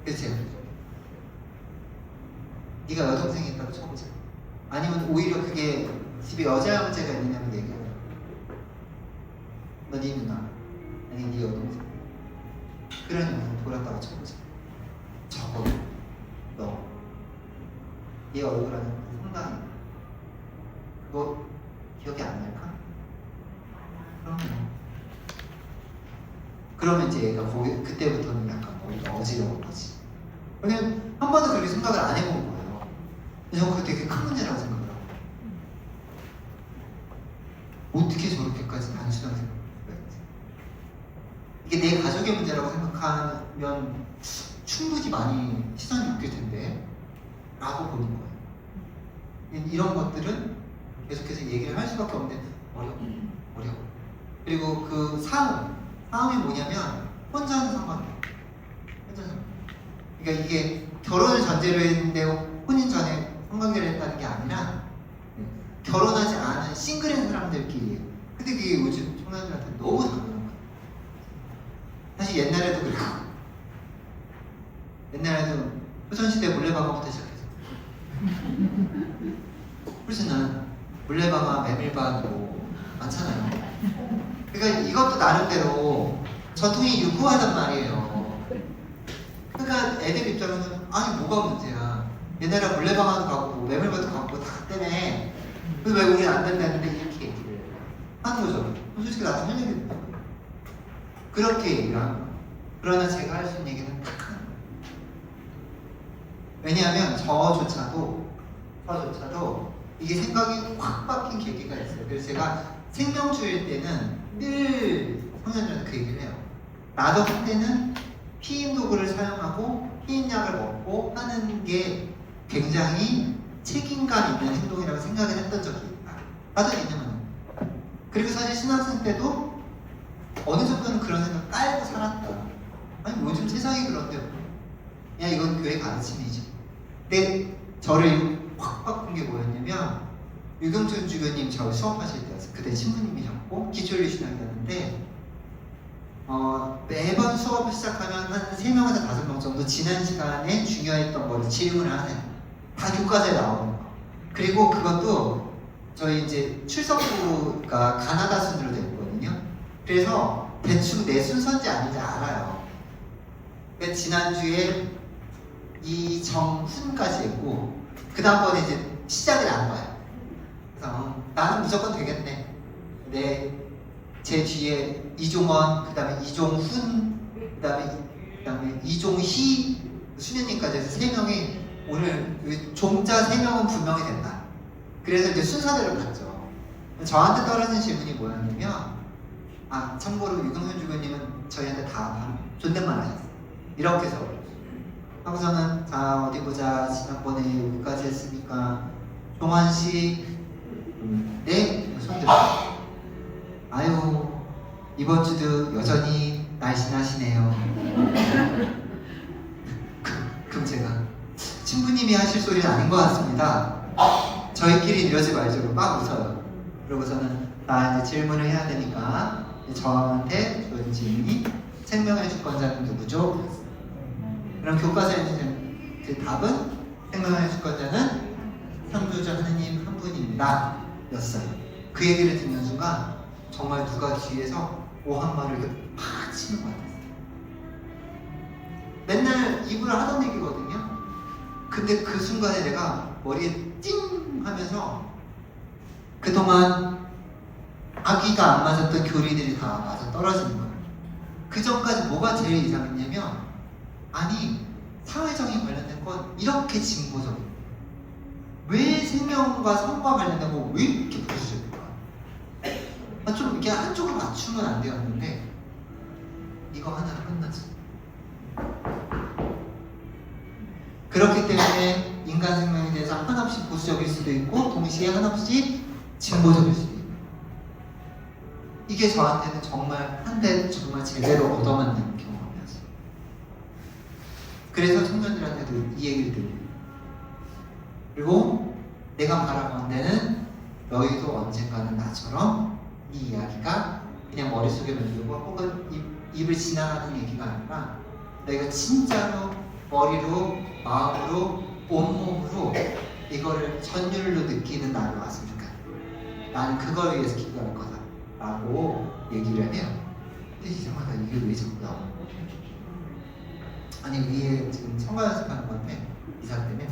그래서 제가 네가 여동생이 있다고 쳐보자. 아니면 오히려 그게 집에 여자 형제가 있느냐고 얘기해요. 너 네 누나 아니 네 여동생 그러면 돌았다고 쳐보자. 적어도 너얘 얼굴 하는 상당히 그거 기억이 안 날까? 그러면 이제 얘가 그때부터는 약간 머리가 어지러운 거지. 왜냐면 한 번도 그렇게 생각을 안 해본 거예요. 근데 저는 그게 되게 큰 문제라고 생각을 하고 어떻게 저렇게까지 단순하게 생각할까? 이게 내 가족의 문제라고 생각하면 충분히 많이 시선이 바뀔 텐데 라고 보는 거예요. 이런 것들은 계속해서 얘기를 할 수밖에 없는데 어려워. 그리고 그 싸움이 뭐냐면 혼자는 상관없어요. 그러니까 이게 결혼을 전제로 했는데 혼인 전에 성관계를 했다는 게 아니라 결혼하지 않은 싱글인 사람들끼리. 근데 그게 요즘 청년들한테 너무 당연한 거예요. 사실 옛날에도 그랬고 옛날에도 조선시대 물레방아부터 시작해서 그래서 난 물레방아, 메밀밭 뭐 많잖아요. 그러니까 이것도 나름대로 전통이 유구하단 말이에요. 그러니까 애들 입장에서는 아니 뭐가 문제야. 옛날에 물레방아도 가고 메밀밭도 가고 다 때문에 왜 우리는 안 된다는데 이렇게 얘기를 하는 거죠. 솔직히 나도 할 얘기입니다. 그렇게 얘기를 하는 거예요. 그러나 제가 할 수 있는 얘기는 딱 하는 거예요. 왜냐하면 저조차도 이게 생각이 확 바뀐 계기가 있어요. 그래서 제가 생명주일 때는 늘 청년들한테 그 얘기를 해요. 나도 한때는 피임 도구를 사용하고 피임약을 먹고 하는 게 굉장히 책임감 있는 행동이라고 생각을 했던 적이 있다. 나도 있는. 그리고 사실 신학생 때도 어느 정도는 그런 생각 깔고 살았다. 아니 요즘 세상이 그런데 야 이건 교회 가르침이지. 근데 저를 확 바꾼 게 뭐였냐면 유경준 주교님 저 수업하실 때였어요. 그때 신부님이셨고 기초윤리 신학이었는데 매번 수업을 시작하면 한 3명에서 5명 정도 지난 시간에 중요했던 거를 질문을 하세요. 다 교과서에 나오는 거. 그리고 그것도 저희 이제 출석부가 가나다 순으로 되어 있거든요. 그래서 대충 내 순서인지 아닌지 알아요. 그러니까 지난주에 이정훈까지 했고 그 다음번에 이제 시작을 한 거야. 그래서 나는 무조건 되겠네. 제 뒤에 이종원, 그 다음에 이종훈, 그 다음에 그다음에 이종희 수녀님까지 해서 3명이 오늘 종자 3명은 분명히 된다. 그래서 이제 순서대로 갔죠. 저한테 떨어진 질문이 뭐였냐면, 참고로 유경현 주교님은 저희한테 다 존댓말 하셨어요. 이렇게 해서 하고서는 어디 보자, 지난번에 여기까지 했으니까 종환씨 네? 손 들어. 아유, 이번 주도 여전히 날씬하시네요. 그럼 제가 신부님이 하실 소리는 아닌 것 같습니다. 저희끼리 이러지 말자고 막 웃어요. 그러고서는 이제 질문을 해야 되니까 저한테 주어진 질문이 생명의 주권자는 누구죠? 그럼 교과서에 있는 그 답은 생명의 주권자는 창조주 하느님 한 분입니다 였어요. 그 얘기를 듣는 순간 정말 누가 뒤에서 오한마를 이렇게 팍 치는 것 같았어요. 맨날 입으로 하던 얘기거든요. 근데 그 순간에 내가 머리에 띵 하면서 그동안 아기가 안 맞았던 교리들이 다 맞아 떨어지는 거예요. 그 전까지 뭐가 제일 이상했냐면, 아니 사회정의 관련된 건 이렇게 진보적이에요. 왜 생명과 성과 관련된 거 왜 이렇게 부르셔야 될까? 좀 이렇게 한쪽을 맞추면 안 되었는데 이거 하나로 끝나지. 그렇기 때문에 인간 생명에 대해서 한없이 보수적일 수도 있고 동시에 한없이 진보적일 수도 있고, 이게 저한테는 정말 한 대 정말 제대로 얻어맞는 경험이었어요. 그래서 청년들한테도 이 얘기를 드립니다. 그리고 내가 바라본 데는 너희도 언젠가는 나처럼 이 이야기가 그냥 머릿속에 맴돌고 혹은 입을 지나가는 얘기가 아니라 너희가 진짜로 머리로, 마음으로, 온몸으로 이거를 전율로 느끼는 날이 왔으면 좋겠다. 나는 그걸 위해서 기도할 거다 라고 얘기를 해요. 근데 이상하다, 이게 왜 자꾸 나와? 아니 위에 지금 성가 연습하는 건데 이사 때문에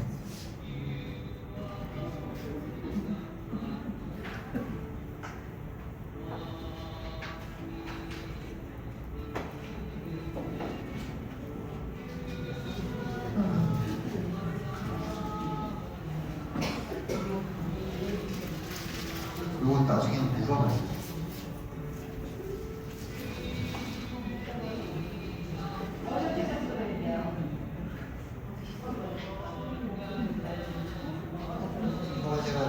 이건 나중에 물어봐요. 이거 제가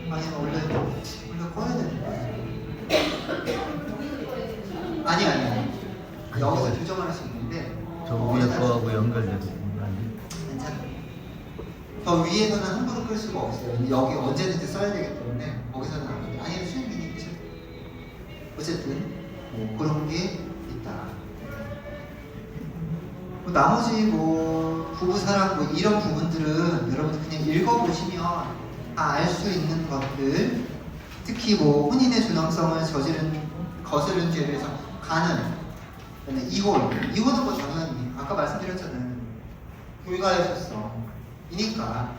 아니 원래 꺼야 되는데 아니 여기서 조정할 수 있는데 저 위에 거하고 연결돼서 괜찮아요. 저 위에서는 함부로 끌 수가 없어요. 여기 언제든지 써야 되기 때문에 거기서는 안 돼요. 아니 수행민이 끄셔도 돼요. 어쨌든 뭐 그런 게 있다. 뭐 나머지 뭐 부부사랑 뭐 이런 부분들은 여러분 그냥 읽어보시면 다 알 수 있는 것들, 특히 뭐 혼인의 준왕성을 거스른 죄를 해서 가는 이혼은 뭐 당연히 아까 말씀드렸잖아요. 불가해졌어. 이니까.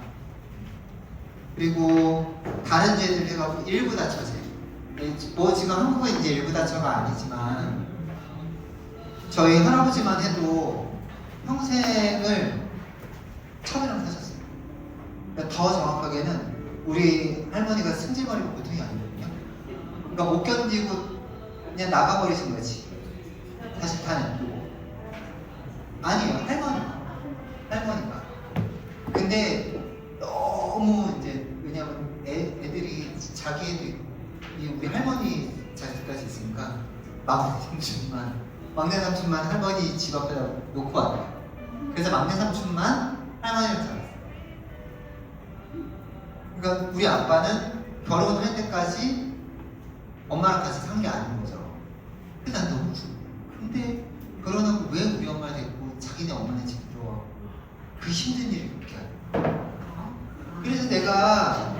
그리고 다른 죄들 해가지고 일부 다처제. 뭐 지금 한국은 이제 일부 다처가 아니지만 저희 할아버지만 해도 평생을 처녀랑 사셨어요. 그러니까 더 정확하게는 우리 할머니가 승질머리가 보통이 아니거든요. 그러니까 못 견디고 그냥 나가버리신 거지. 다시 다 냅두고. 아니에요, 할머니가. 근데 너무 이제 왜냐면 애들이 자기 애들 우리 할머니 자식까지 있으니까 막내 삼촌만 할머니 집 앞에다 놓고 왔대요. 그래서 막내 삼촌만 할머니랑 살았어요. 그러니까 우리 아빠는 결혼할 때까지 엄마랑 같이 산 게 아닌 거죠. 근데 난 너무 근데 결혼하고 왜 우리 엄마를 데리고 자기네 엄마네 집으로 들어가고 그 힘든 일을 그렇게 하고. 그래서 내가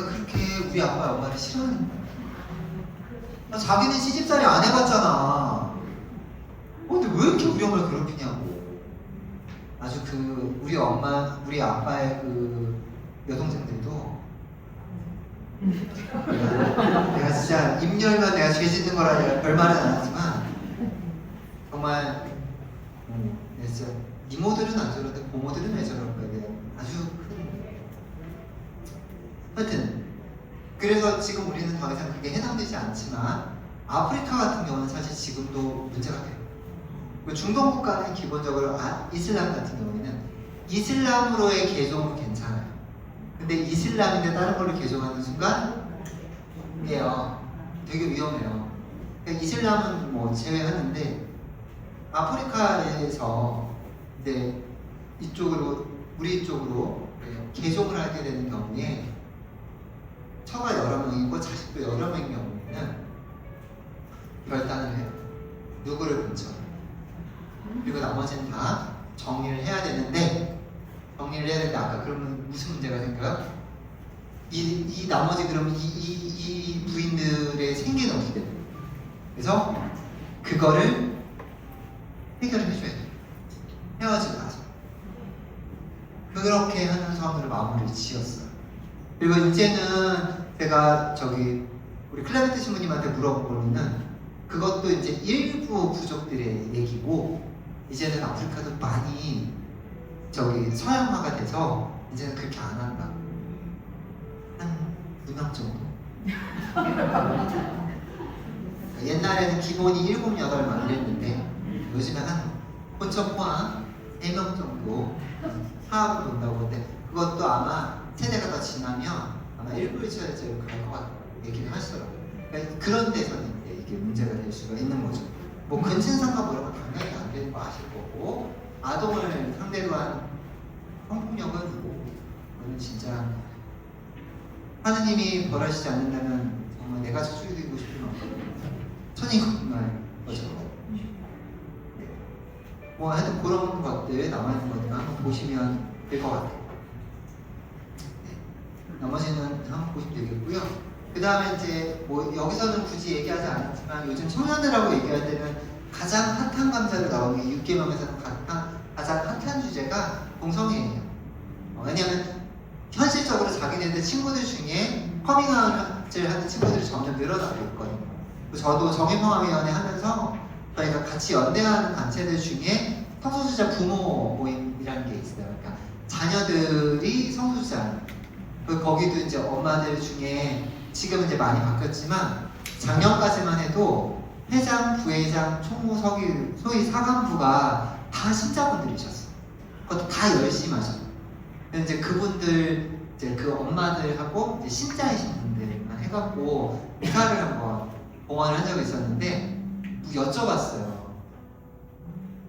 그렇게 우리 아빠 엄마를 싫어하는 거야. 자기는 시집살이 안 해봤잖아. 근데 왜 이렇게 우리 엄마를 괴롭히냐고. 아주 우리 아빠의 그 여동생들도 내가 진짜 입 열면 내가 죄 짓는 거라 내가 별말은 안 하지만 정말 진짜 이모들은 안 저러는데 고모들은 왜 저럴까 이게 아주 큰 하여튼 그래서 지금 우리는 더 이상 그게 해당되지 않지만 아프리카 같은 경우는 사실 지금도 문제가 돼요. 중동 국가는 기본적으로 이슬람 같은 경우에는 이슬람으로의 개종은 괜찮아요. 근데 이슬람인데 다른 걸로 개종하는 순간 되게 위험해요. 그러니까 이슬람은 뭐 제외하는데 아프리카에서 이제 이쪽으로 우리 쪽으로 개종을 하게 되는 경우에 처가 여러 명이고 자식도 여러 명인 경우에는 결단을 해요. 누구를 본처. 그리고 나머지는 다 정리를 해야 되는데 아까 그러면 무슨 문제가 생겨요? 이 나머지 그럼 이 부인들의 생계는 어떻게 돼요? 그래서 그거를 해결을 해줘야 돼요. 헤어지고 나서 그렇게 하는 선으로 마무리를 지었어요. 그리고 이제는 제가 우리 클레멘트 신부님한테 물어보고는 그것도 이제 일부 부족들의 얘기고 이제는 아프리카도 많이 서양화가 돼서 이제는 그렇게 안 한다. 한 2명 정도. 옛날에는 기본이 7, 8만 이랬는데 요즘에 한 혼처 포함 3명 정도 사업을 본다고 하는데 그것도 아마 세대가 더 지나면 아마 1, 2차례째로 갈 것 같다고 얘기를 하시더라고요. 그러니까 그런 데서는 이게 문제가 될 수가 있는 거죠. 뭐 근친상가 뭐 이런 건 당연히 안 되는 거 아실 거고 아동을 상대로 한 성폭력은 그거는 진짜 하느님이 벌하시지 않는다면 정말 내가 저주이고 싶은 만큼 천인국말 거죠. 뭐 하여튼 그런 것들 남아있는 것들 한번 보시면 될 것 같아요. 나머지는 한번 보시면 되겠고요. 그 다음에 이제 뭐 여기서는 굳이 얘기하지 않았지만 요즘 청년들하고 얘기할 때는 가장 핫한 감사로 나오는 게 6계명에서는 가장 핫한 주제가 동성애예요. 왜냐하면 현실적으로 자기네들 친구들 중에 커밍아웃을 하는 친구들이 점점 늘어나고 있거든요. 저도 정의평화위원회 하면서 저희가 같이 연대하는 단체들 중에 성소수자 부모 모임이라는 게 있어요. 그러니까 자녀들이 성소수자. 거기도 이제 엄마들 중에 지금은 이제 많이 바뀌었지만 작년까지만 해도 회장, 부회장, 총무, 서기, 소위 사관부가 다 신자분들이셨어요. 그것도 다 열심히 하셨어요. 근데 이제 그분들, 이제 그 엄마들하고 이제 신자이신 분들만 해갖고 이사를 한번 봉헌을 한 적이 있었는데 여쭤봤어요.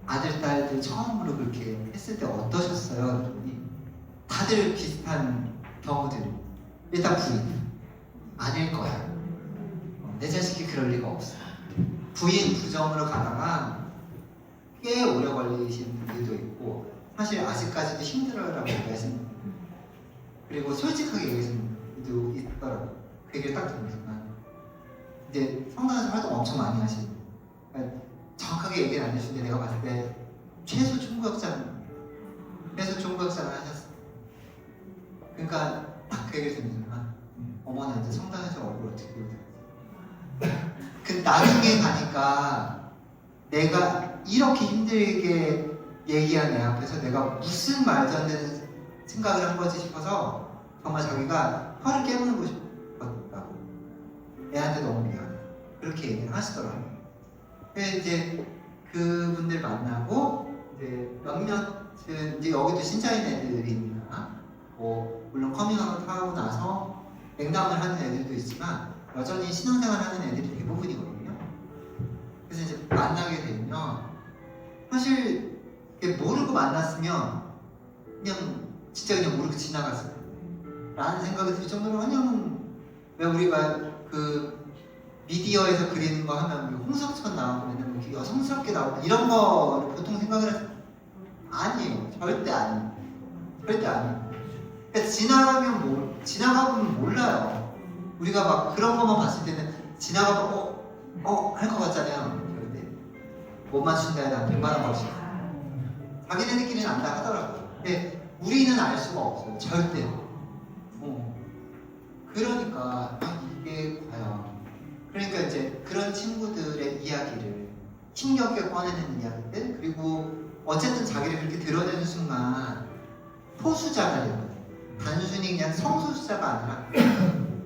아들, 딸들 처음으로 그렇게 했을 때 어떠셨어요? 그랬더니 다들 비슷한 경우들. 일단 부인. 아닐 거야. 내 자식이 그럴 리가 없어. 부인 부정으로 가다가 꽤 오래 걸리신 분들도 있고 사실 아직까지도 힘들어라고 얘기하시는 분들 그리고 솔직하게 얘기하시는 분들도 있더라고요. 그 얘기를 딱 듣는 순간 이제 성당에서 활동 엄청 많이 하시고 그러니까 정확하게 얘기를 안 해주는데 내가 봤을 때 최소 총구역장을 하셨어. 그러니까 딱 그 얘기를 듣는 순간 어머나 이제 성당에서 얼굴 어떻게 보여요? 그 나중에 가니까 내가 이렇게 힘들게 얘기한 애 앞에서 내가 무슨 말도 안 되는 생각을 한 거지 싶어서 정말 자기가 혀를 깨무고 싶었다고 애한테 너무 미안해 그렇게 얘기를 하시더라고요. 그래서 이제 그분들 만나고 이제 몇몇은 이제 여기도 신자인 애들이나 뭐 물론 커밍아웃 하고 나서 냉담을 하는 애들도 있지만 여전히 신앙생활 하는 애들이 대부분이거든요. 그래서 이제 만나게 되면 사실 모르고 만났으면 그냥 진짜 그냥 모르고 지나갔을 라는 생각이 들 정도로 그냥 왜 우리가 그 미디어에서 그리는 거 하면 홍석천 나오고 맨날 이렇게 여성스럽게 나오고 이런 거를 보통 생각을 해서 아니에요. 절대 아니에요. 절대 아니에요. 그러니까 지나가보면 몰라요. 우리가 막 그런 것만 봤을 때는 지나가고 할 것 같잖아요. 그런데 못 맞춘다 해도 100만 원 벌지. 자기네들끼리는 안다 하더라고요. 근데 우리는 알 수가 없어요. 절대로. 그러니까 이게 과연 그러니까 이제 그런 친구들의 이야기를 힘겹게 꺼내는 이야기들 그리고 어쨌든 자기를 그렇게 드러내는 순간 소수자가 되거든요. 단순히 그냥 성소수자가 아니라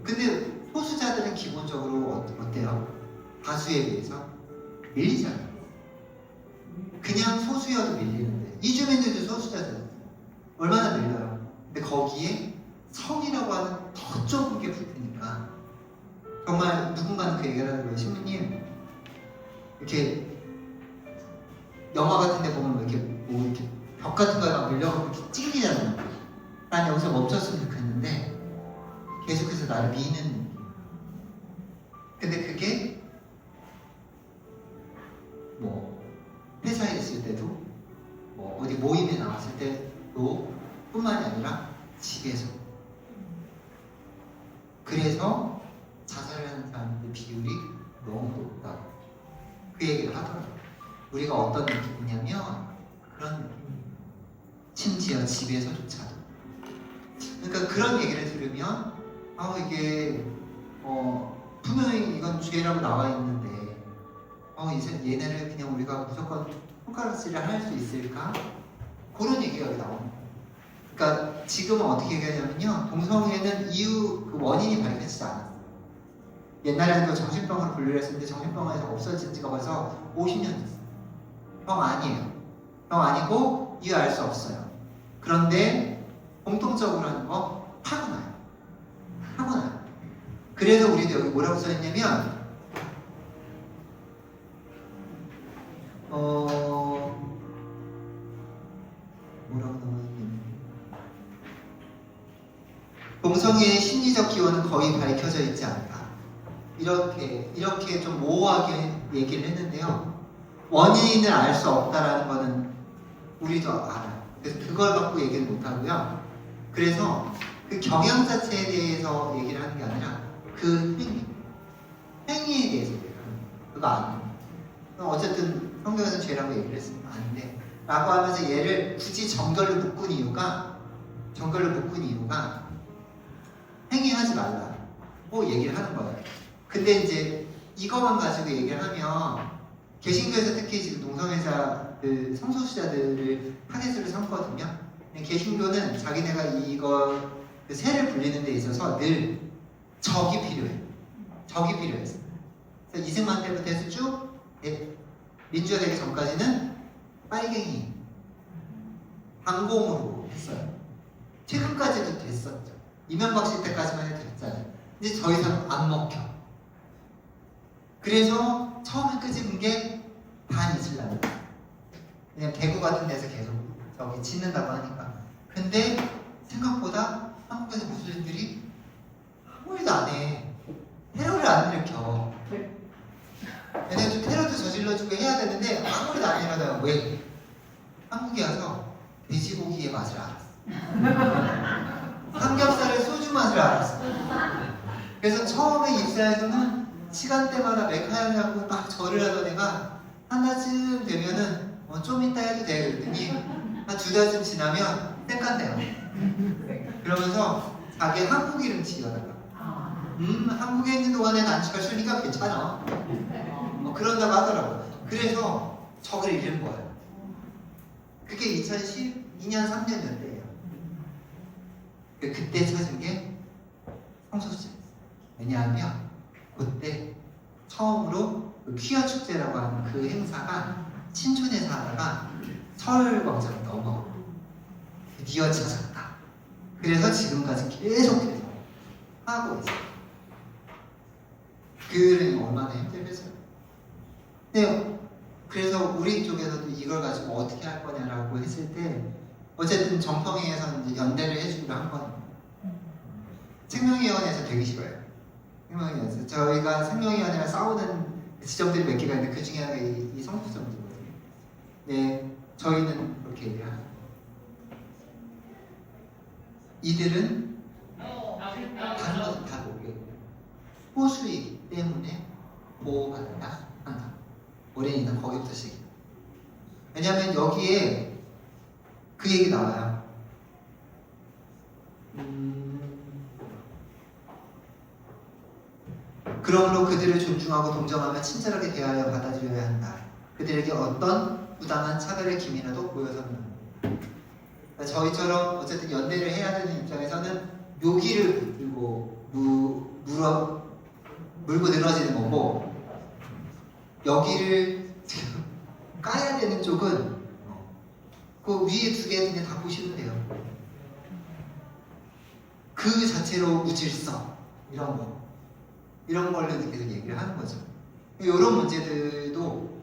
근데 소수자들은 기본적으로 어때요? 다수에 비해서 밀리잖아요. 그냥 소수여도 밀리는데 이주민들도 소수자잖아요. 얼마나 밀려요. 근데 거기에 성이라고 하는 더 좁은 게 붙으니까 정말 누군가는 그 얘기를 하는 거예요. 신부님 이렇게 영화 같은 데 보면 이렇게 뭐 이렇게 벽 같은 거에 막 밀려가고 이렇게 찔리잖아요. 난 여기서 멈췄으면 좋겠는데 계속해서 나를 미는 느낌. 근데 그게 뭐 회사에 있을 때도 뭐 어디 모임에 나왔을 때도 뿐만이 아니라 집에서 그래서 자살을 하는 사람들의 비율이 너무 높다고 그 얘기를 하더라고요. 우리가 어떤 느낌이냐면 그런 느낌 심지어 집에서조차도 그러니까 그런 얘기를 들으면 이게 분명히 이건 죄라고 나와 있는데 이제 얘네를 그냥 우리가 무조건 손가락질을 할 수 있을까? 그런 얘기가 여기 나옵니다. 그러니까 지금은 어떻게 얘기하냐면요 동성애는 이유 그 원인이 밝혀지지 않았어요. 옛날에는 그 정신병으로 분류를 했었는데 정신병원에서 없어진 지가 벌써 50년 됐어요. 병 아니에요. 병 아니고 이유 알 수 없어요. 그런데 공통적으로 하는 거 타고나요. 타고나요. 그래서 우리도 여기 뭐라고 써있냐면 뭐라고 나와있냐면 동성애의 심리적 기원은 거의 밝혀져 있지 않다. 이렇게 좀 모호하게 얘기를 했는데요. 원인을 알 수 없다라는 거는 우리도 알아요. 그래서 그걸 갖고 얘기는 못하고요. 그래서 그 경향 자체에 대해서 얘기를 하는 게 아니라 그 행위에 대해서 얘기를 하는 거예요. 그거 아니에요. 어쨌든 성경에서 죄라고 얘기를 했으면 아닌데 라고 하면서 얘를 굳이 정결로 묶은 이유가 행위하지 말라고 얘기를 하는 거예요. 근데 이제 이거만 가지고 얘기를 하면 개신교에서 특히 지금 동성애자 그 성소수자들을 타겟으로 삼거든요. 개신교는 자기네가 이거 그 세를 불리는 데 있어서 늘 적이 필요해요. 적이 필요했어요. 그래서 이승만 때부터 해서 쭉 민주화 되기 전까지는 빨갱이 반공으로 했어요. 최근까지도 됐었죠. 이명박 씨 때까지만 해도 됐잖아요. 근데 더 이상 안 먹혀. 그래서 처음에 끄집은 게 반이슬람. 왜냐면 대구 같은 데서 계속 저기 짓는다고 하니까. 근데 생각보다 한국에서 무슬림들이 아무 일도 안 해. 테러를 안 일으켜. 왜냐면 테러도 저질러주고 해야 되는데 아무 일도 안 일어나요. 왜? 한국에 와서 돼지고기의 맛을 알았어. 삼겹살의 소주 맛을 알았어. 그래서 처음에 입사해서는 시간대마다 메카야를 막 절을 하던 애가 하나쯤 되면은 좀 이따 해도 돼 그랬더니 한 2달쯤 지나면 땡간대요. 그러면서 자기 한국 이름 지어달라. 한국에 있는 동안에는 안 지어주니까 괜찮아. 그런다고 하더라고요. 그래서 적을 잃은 거예요. 그게 2012년 3년이었대요. 그때 찾은 게 성소수자였어요. 왜냐하면 그때 처음으로 그 퀴어 축제라고 하는 그 행사가 신촌에서 하다가 서울광장을 넘어 드디어 찾았다. 그래서 지금까지 계속해서 하고 있어요. 그는 얼마나 힘들겠어요. 근데 그래서 우리 쪽에서도 이걸 가지고 어떻게 할 거냐라고 했을 때 어쨌든 정평회에서는 이제 연대를 해주기로 한 거예요. 생명위원회에서 되게 싫어요. 생명위원회에서 저희가 생명위원회랑 싸우는 지점들이 몇 개가 있는데 그 중에 하나가 이 성수점들이거든요. 네, 저희는 그렇게 얘기를 합니다. 이들은 다른 것은 다 모르겠고 호수이기 때문에 보호받아야 한다. 올해는 거기부터 시작이에요. 왜냐하면 여기에 그 얘기 나와요. 그러므로 그들을 존중하고 동정하며 친절하게 대하여 받아들여야 한다. 그들에게 어떤 부당한 차별의 기미라도 보여서는 안 한다. 그러니까 저희처럼 어쨌든 연대를 해야 되는 입장에서는 묘기를 물고 물고 늘어지는 거고, 여기를 까야 되는 쪽은 그 위에 두 개 그냥 다 보시면 돼요. 그 자체로 무질서 이런 걸로 계속 얘기를 하는 거죠. 이런 문제들도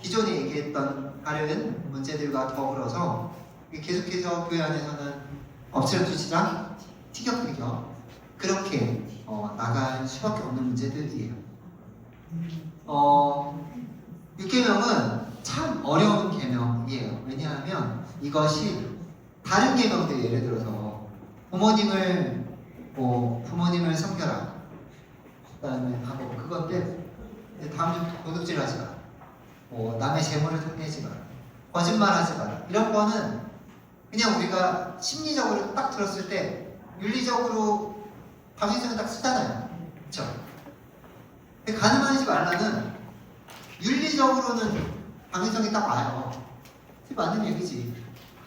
기존에 얘기했던 다른 문제들과 더불어서 계속해서 교회 안에서는 엎치락뒤치락 티격태격 그렇게 나갈 수밖에 없는 문제들이에요. 6계명은 참 어려운 계명이에요. 왜냐하면 이것이 다른 계명들, 예를 들어서 부모님을 섬겨라, 그다음에 하고 그건데, 다음 주부터 도둑질하지 마라, 남의 재물을 탐내지 마라, 거짓말하지 마라, 이런 거는 그냥 우리가 심리적으로 딱 들었을 때 윤리적으로 방위성을 딱 쓰잖아요. 그렇죠? 근데 가늠하지 말라는 윤리적으로는 방위성이 딱 와요. 맞는 얘기지.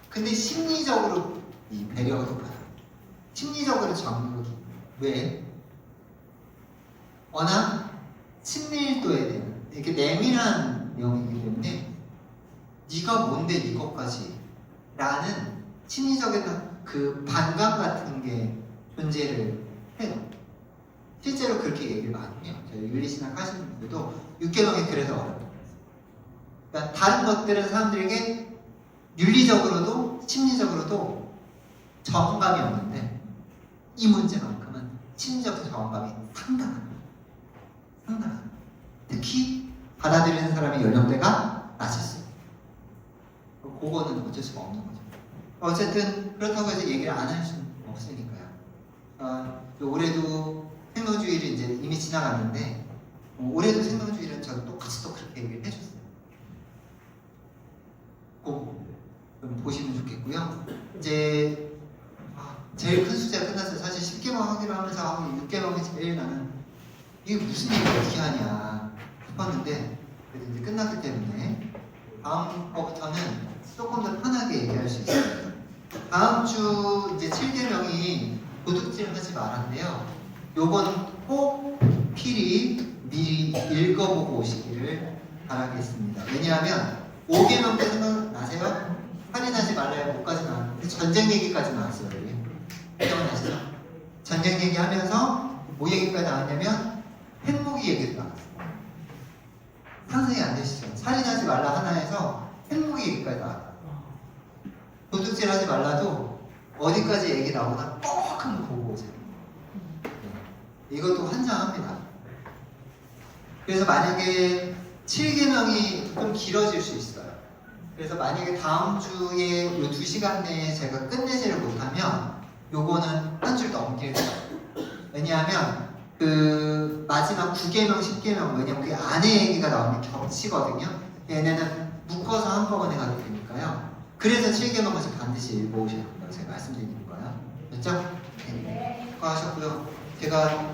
근데 심리적으로 이 배려가 높아요. 심리적으로 정력이. 왜? 워낙 친밀도에 대한 이렇게 내밀한 내용이기 때문에 네가 뭔데 이것까지 라는 심리적인 그 반감 같은 게 존재를 해요. 실제로 그렇게 얘기를 많이 해요. 저희 윤리신학 하시는 분들도 6계명이 그래서 어렵다. 그러니까 다른 것들은 사람들에게 윤리적으로도 심리적으로도 저항감이 없는데 이 문제만큼은 심리적 저항감이 상당합니다. 특히 받아들이는 사람의 연령대가 낮았어요. 그거는 어쩔 수가 없는 거죠. 어쨌든 그렇다고 해서 얘기를 안 할 수는 없으니까요. 올해도 생명주의를 이제 이미 지나갔는데 올해도 생명주의는 저는 똑같이 또 그렇게 얘기를 해줬어요. 꼭 좀 보시면 좋겠고요. 이제 제일 큰 숙제가 끝났어요. 사실 10계명 하기로 하면서 6계명이 제일 나는 이게 무슨 얘기를 어떻게 하냐 싶었는데 그래도 이제 끝났기 때문에 다음 거부터는 조금 더 편하게 얘기할 수 있습니다. 다음 주 이제 7계명이 도둑질 하지 말았는데요. 요거는 꼭 필히 미리 읽어보고 오시기를 바라겠습니다. 왜냐하면 5계명 때 생각나세요? 살인하지 말라요. 뭐까지 나왔는데 전쟁 얘기까지 나왔어요. 여기 기억나시죠? 전쟁 얘기하면서 뭐 얘기까지 나왔냐면 핵무기 얘기도 나왔어요. 상상이 안 되시죠? 살인하지 말라 하나에서 핵무기 얘기까지 나왔다. 도둑질 하지 말라도 어디까지 얘기 나오나 꼭 한번 보고 오세요. 이것도 환장합니다. 그래서 만약에 7계명이 좀 길어질 수 있어요. 그래서 만약에 다음 주에 이 2시간 내에 제가 끝내지를 못하면 요거는 한 줄 넘길 거예요. 왜냐하면 그 마지막 9계명, 10계명, 왜냐면 그 안에 얘기가 나오면 겹치거든요. 얘네는 묶어서 한꺼번에 가게 되니까요. 그래서 7계명을 반드시 읽어오셔야 된다고 제가 말씀드리는 거예요. 됐죠? 네. 수고하셨고요. 제가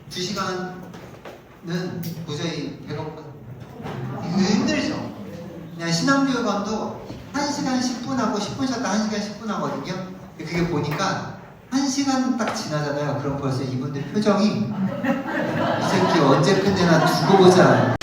2시간은 도저히 배가 고파서 힘들죠? 그냥 신앙교육원도 1시간 10분 하고 10분 쉬었다 1시간 10분 하거든요. 그게 보니까 1시간 딱 지나잖아요. 그럼 벌써 이분들 표정이 이 새끼 언제 끝내나 두고 보자.